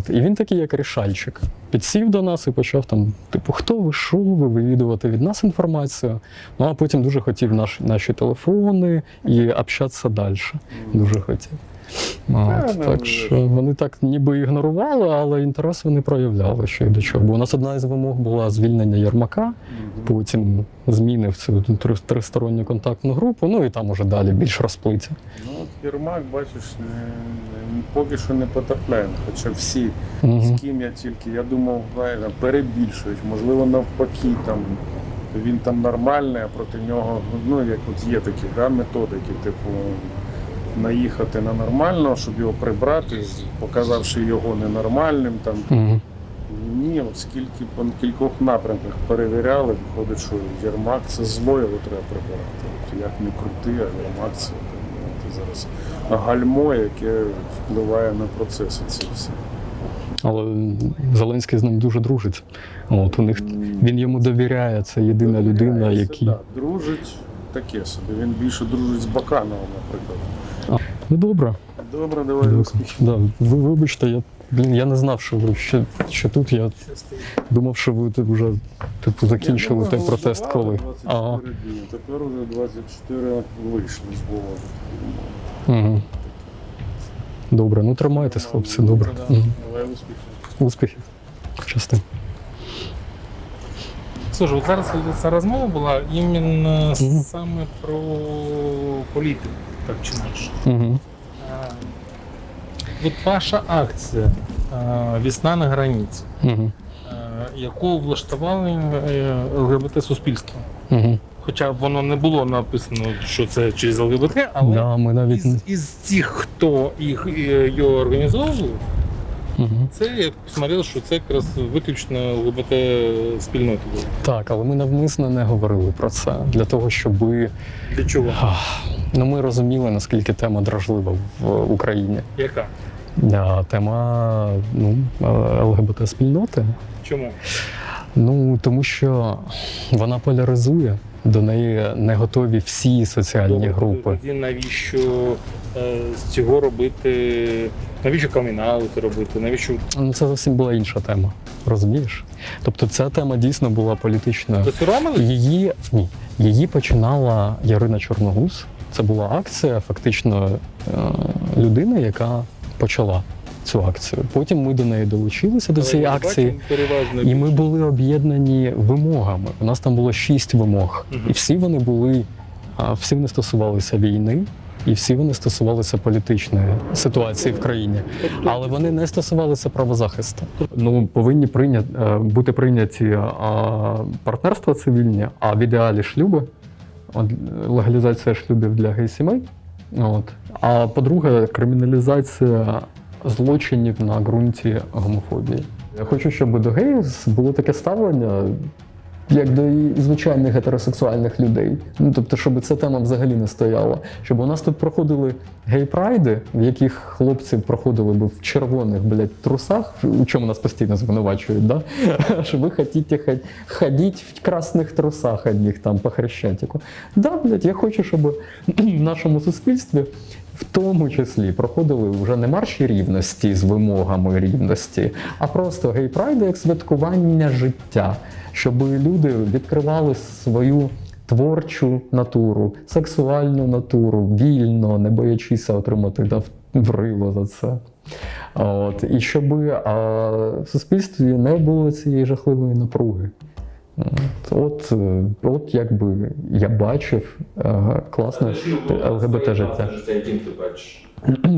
І він такий, як рішальчик. Підсів до нас і почав там, типу, хто ви, що ви, вивідувати від нас інформацію. Ну а потім дуже хотів наші телефони і общатися далі. Дуже хотів. Так що вони так ніби ігнорували, але інтерес вони проявляли, що й до чого. Бо у нас одна із вимог була звільнення Єрмака, потім зміни в цю тристоронню контактну групу, ну і там уже далі більш розплиття. Ну от Єрмак, бачиш, поки що не потрапляє, хоча всі, з ким я тільки, я думав, перебільшують, можливо навпаки, там, він там нормальний, а проти нього, ну як от є такі методики, типу, наїхати на нормального, щоб його прибрати, показавши його ненормальним. Там. Ні, от скільки по кількох напрямках перевіряли, виходить, що Єрмак це зло, його треба прибирати. От як не крути, а Єрмак це зараз гальмо, яке впливає на процеси ці всі. Але Зеленський з ним дуже дружить. От, у них, він йому довіряє, це єдина людина, який... Так, дружить таке собі, він більше дружить з Бакановим, наприклад. Ну добре. Добре, давай успіхів. Да. Ви вибачте, я не знав, що ви що тут. Я думав, що ви вже типу, закінчили той протест коли. 24 дні, тепер уже 24 вийшли з Бога. Добре, ну тримайтесь, хлопці, добре. Давай успіхів. Успіхів. Щасти. Слушай, от зараз ця розмова була іменно саме про політику, так чи інакше. От ваша акція «Весна на границі», яку влаштували ЛГБТ-суспільство. хоча воно не було написано, що це через ЛГБТ, але Да, ми навіть... із тих, хто його організовував, це я посмотрел, що це якраз виключно ЛГБТ спільноти було. Так, але ми навмисно не говорили про це, для того, щоб... Для чого? Ну, ми розуміли, наскільки тема дражлива в Україні. Яка? Тема ЛГБТ-спільноти. Чому? Ну, тому що вона поляризує, до неї не готові всі соціальні групи. Тоді навіщо з цього робити, навіщо камін-аути робити, навіщо... Ну, це зовсім була інша тема, розумієш? Тобто ця тема дійсно була політичною. Ви соромились? Її починала Ярина Чорногуз. Це була акція, фактично, людина, яка почала цю акцію. Потім ми до неї долучилися, до цієї акції, і ми були об'єднані вимогами. У нас там було 6 вимог. І всі вони стосувалися війни, і всі вони стосувалися політичної ситуації в країні. Але вони не стосувалися правозахисту. Ну, повинні бути прийняті партнерства цивільні, а в ідеалі шлюби, легалізація шлюбів для гей-сімей. А по-друге, криміналізація злочинів на ґрунті гомофобії. Я хочу, щоб до геїв було таке ставлення, як до звичайних гетеросексуальних людей. Ну, тобто, щоб ця тема взагалі не стояла. Щоб у нас тут проходили гей-прайди, в яких хлопці проходили б в червоних, трусах, у чому нас постійно звинувачують, да? Що ви хочете ходити в красних трусах одних там по Хрещатику. Да, я хочу, щоб в нашому суспільстві в тому числі проходили вже не марші рівності з вимогами рівності, а просто гей-прайди як святкування життя. Щоб люди відкривали свою творчу натуру, сексуальну натуру, вільно, не боячися отримати врило за це. І щоб в суспільстві не було цієї жахливої напруги. От якби я бачив класне ЛГБТ-життя. Яким ти бачиш?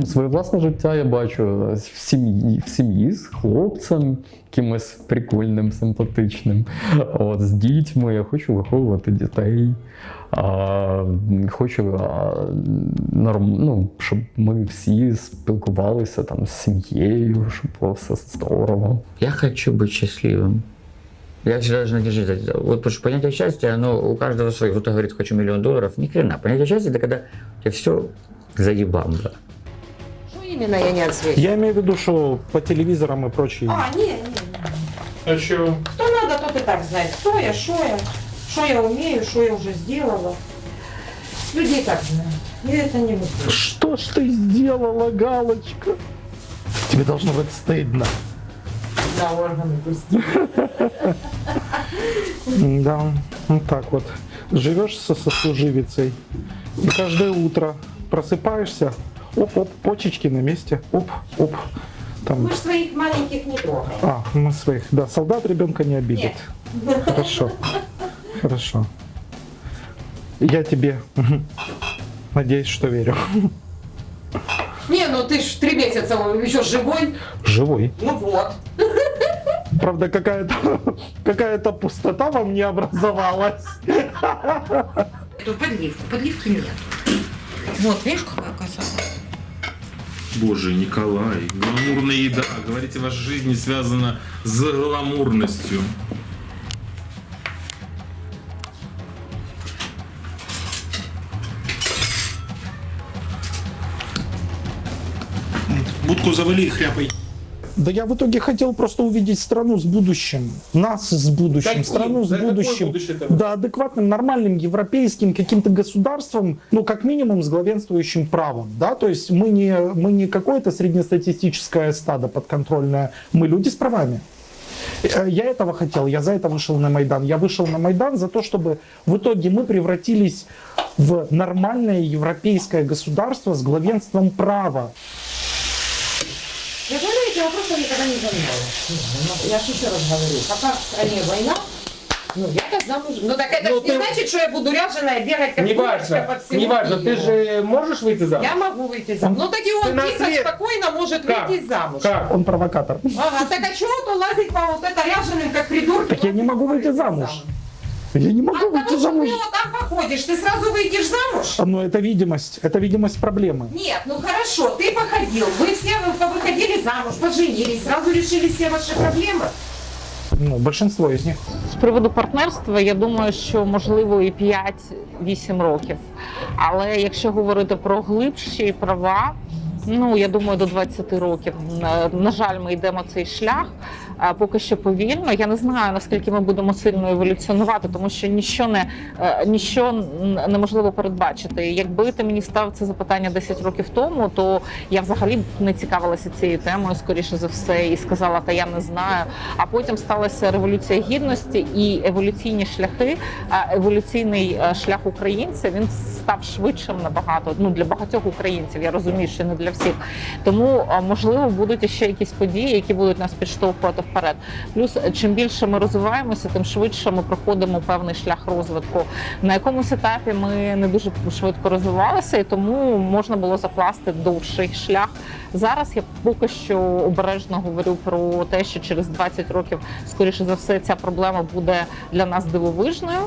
Своє власне життя я бачу в сім'ї з хлопцем, якимось прикольним, симпатичним, з дітьми. Я хочу виховувати дітей. Хочу, щоб ми всі спілкувалися там з сім'єю, щоб було все здорово. Я хочу бути щасливим. Я всегда должен держать это. Вот потому что понятие счастья, оно у каждого свое. Кто-то говорит, хочу $1 миллион. Ни хрена. Понятие счастья — это когда у тебя все заебам, да. Что именно я не отслежу? Я имею в виду, что по телевизорам и прочее. Не. А що? Кто надо, тот и так знает, кто я, что я умею, что я уже сделала. Люди и так знают. Я это не люблю. Что ж ты сделала, Галочка? Тебе должно быть стыдно. Да, органы пустили. Да, вот так вот. Живешь со сослуживицей, и каждое утро просыпаешься, оп-оп, почечки на месте, оп-оп. Там... Мы же своих маленьких не трогаем. Мы своих, да, солдат ребенка не обидит. Нет. Хорошо. Я тебе, надеюсь, что верю. Не, ну ты ж 3 месяца еще живой. Живой. Ну вот. Правда, какая-то пустота во мне образовалась. Эту подливки нет. Вот, видишь, какая красота. Боже, Николай, гламурная еда. Говорите, ваша жизнь связана с гламурностью. Будку завали и хряпай. Да я в итоге хотел просто увидеть страну с будущим. Нас с будущим. Каким? Страну с будущим. Да, адекватным, нормальным, европейским каким-то государством, ну, как минимум, с главенствующим правом. Да? То есть мы не какое-то среднестатистическое стадо подконтрольное, мы люди с правами. Я этого хотел, я за это вышел на Майдан. Я вышел на Майдан за то, чтобы в итоге мы превратились в нормальное европейское государство с главенством права. Вы знаете, я просто никогда не занималась. Я же еще раз говорю, пока в стране война, я-то замужем. Ну так это не значит, что я буду ряженая бегать как курочка по всему Неважно, миру. ты же можешь выйти замуж? Я могу выйти замуж. Ну так и он тихо, спокойно может выйти замуж. Как? Он провокатор. Ага, так а чего то лазить по вот это ряженым, как придурки? Так я не могу выйти замуж. Я не могу выйти замуж. Ты вот так походишь, ты сразу выйдешь замуж? Ну, это видимость проблемы. Нет, ну хорошо, ты походил, вы все выходили замуж, поженились, сразу решили все ваши проблемы. Ну, большинство из них. З приводу партнерства, я думаю, що можливо і 5-8 років. Але якщо говорити про глибші права, ну я думаю, до 20 років. На жаль, ми йдемо цей шлях. Поки що повільно. Я не знаю, наскільки ми будемо сильно еволюціонувати, тому що ніщо неможливо передбачити. Якби ти мені ставив це запитання 10 років тому, то я взагалі б не цікавилася цією темою, скоріше за все, і сказала, та я не знаю. А потім сталася революція гідності і еволюційні шляхи. Еволюційний шлях українця, він став швидшим набагато, ну, для багатьох українців, я розумію, що не для всіх. Тому, можливо, будуть ще якісь події, які будуть нас підштовхувати вперед. Плюс, чим більше ми розвиваємося, тим швидше ми проходимо певний шлях розвитку. На якомусь етапі ми не дуже швидко розвивалися, і тому можна було закласти довший шлях. Зараз я поки що обережно говорю про те, що через 20 років, скоріше за все, ця проблема буде для нас дивовижною,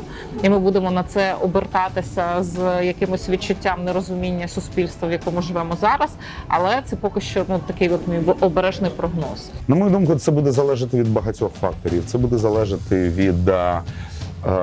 і ми будемо на це обертатися з якимось відчуттям нерозуміння суспільства, в якому живемо зараз. Але це поки що такий от мій обережний прогноз. На мою думку, це буде залежати від багатьох факторів. Це буде залежати від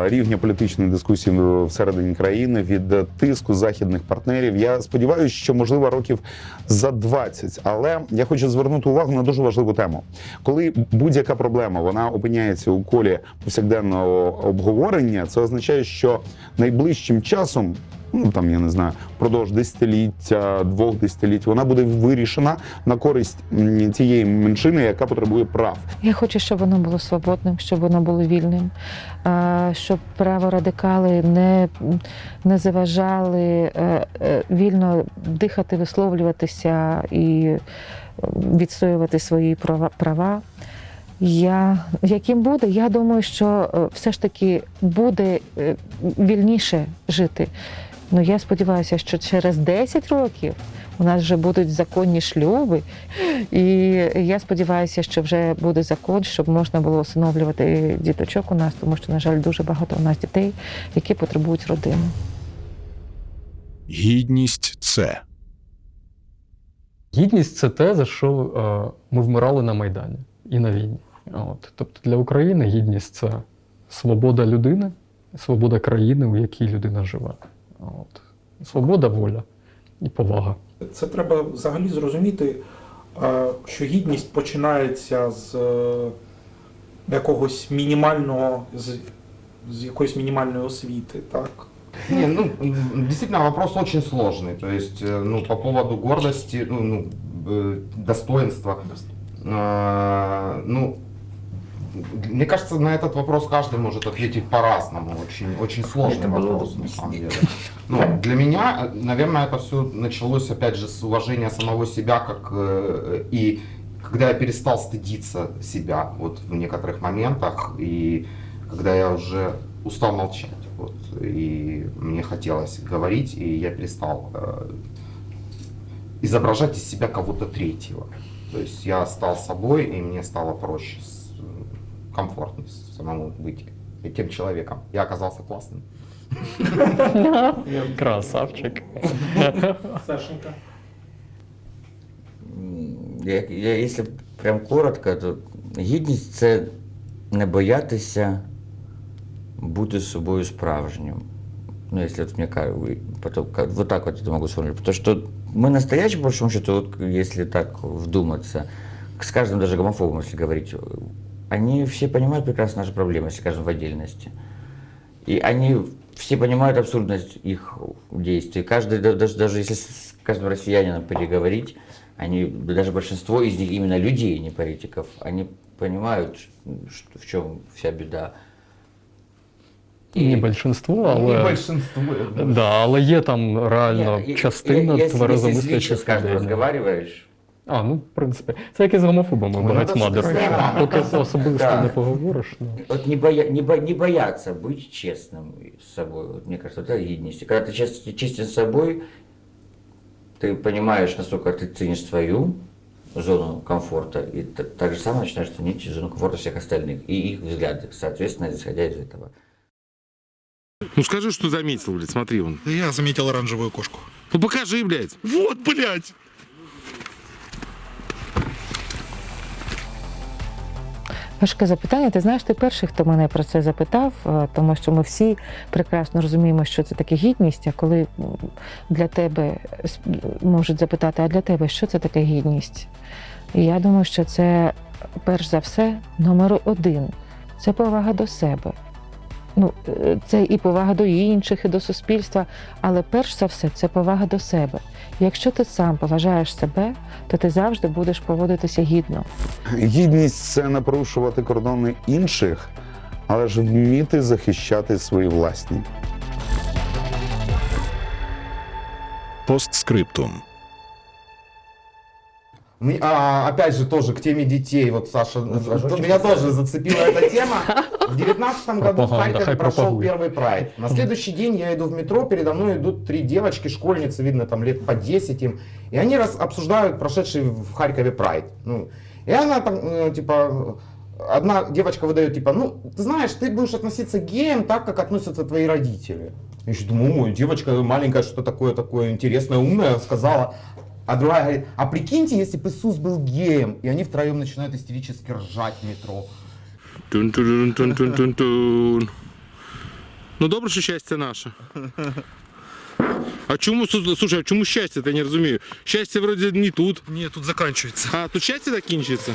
рівня політичної дискусії всередині країни, від тиску західних партнерів. Я сподіваюся, що, можливо, років за 20. Але я хочу звернути увагу на дуже важливу тему. Коли будь-яка проблема, вона опиняється у колі повсякденного обговорення, це означає, що найближчим часом, ну там, я не знаю, впродовж десятиліття, 2 десятиліть, вона буде вирішена на користь тієї меншини, яка потребує прав. Я хочу, щоб воно було свободним, щоб воно було вільним, щоб праворадикали не заважали вільно дихати, висловлюватися і відстоювати свої права. Яким буде, я думаю, що все ж таки буде вільніше жити. Ну, я сподіваюся, що через 10 років у нас вже будуть законні шлюби. І я сподіваюся, що вже буде закон, щоб можна було усиновлювати діточок у нас, тому що, на жаль, дуже багато у нас дітей, які потребують родини. Гідність – це. Гідність – це те, за що ми вмирали на Майдані і на війні. Тобто для України гідність – це свобода людини, свобода країни, у якій людина живе. Свобода, воля і повага. Це треба взагалі зрозуміти, що гідність починається з якогось мінімального, з якоїсь мінімальної освіти, так? Не, ну, действительно, вопрос очень сложный. То есть, ну, по поводу гордости, достоинства. Ну, мне кажется, на этот вопрос каждый может ответить по-разному. Очень сложный вопрос, на самом деле. Ну, для меня, наверное, это все началось, опять же, с уважения самого себя, и когда я перестал стыдиться себя вот, в некоторых моментах, и когда я уже устал молчать. Вот, и мне хотелось говорить, и я перестал изображать из себя кого-то третьего. То есть я стал собой, и мне стало проще, комфортно самому быть тем человеком. Я оказался классным. Красавчик. Сашенька. Если прям коротко, то гідність – це не боятися бути собою справжнім. Ну, если вот мне потом, вот так вот это могу сформулировать. Потому что мы настоящие, по большому счету, вот, если так вдуматься, с каждым даже гомофобом, если говорить, они все понимают прекрасно наши проблемы, если скажем, в отдельности. И они все понимают абсурдность их действий. Каждый, даже если с каждым россиянином переговорить, они, даже большинство из них, именно людей, не политиков, они понимают, в чем вся беда. Не большинство, але... Не большинство. Да, але є там реально частина тверезомислячих людей. Если с каждым разговариваешь. Ну, в принципі. Це як і з гомофобами багатьма, до речі. Поки особисто не поговориш. Вот не бояться быть честным с собой. Вот, мне кажется, это гидность. Когда ты честен с собой, ты понимаешь, насколько ты ценишь свою зону комфорта, и так же самое начинаешь ценить зону комфорта всех остальных и их взгляды, соответственно, исходя из этого. Ну скажи, что заметил, блядь, смотри вон. Я заметил оранжевую кошку. Ну покажи, блядь. Вот, блядь! Важке запитання. Ти знаєш, ти перший, хто мене про це запитав, тому що ми всі прекрасно розуміємо, що це таке гідність, а коли для тебе можуть запитати, а для тебе що це таке гідність? І я думаю, що це, перш за все, номер один. Це повага до себе. Ну, це і повага до інших, і до суспільства, але перш за все це повага до себе. Якщо ти сам поважаєш себе, то ти завжди будеш поводитися гідно. Гідність – це не порушувати кордони інших, але ж вміти захищати свої власні. Постскриптум. Опять же, тоже к теме детей. Вот, Саша, меня тоже зацепила эта тема. В 2019 году в Харькове прошел первый прайд. На следующий день я иду в метро, передо мной идут 3 девочки, школьницы, видно, там лет по 10 им. И они обсуждают прошедший в Харькове прайд. Ну, и она там, типа, одна девочка выдает, типа, ну, ты знаешь, ты будешь относиться к геям так, как относятся твои родители. Я еще думаю, ой, девочка маленькая, что-то такое интересное, умное сказала. А другая говорит, а прикиньте, если бы Иисус был геем, и они втроем начинают истерически ржать в метро. Тун-тун-тун-тун-тун-тун. Ну добре, що щастя наше. А чому, слушай, а чому щастя, я не розумію? Щастя вроде не тут. Ні, тут заканчується. А, тут щастя закінчується?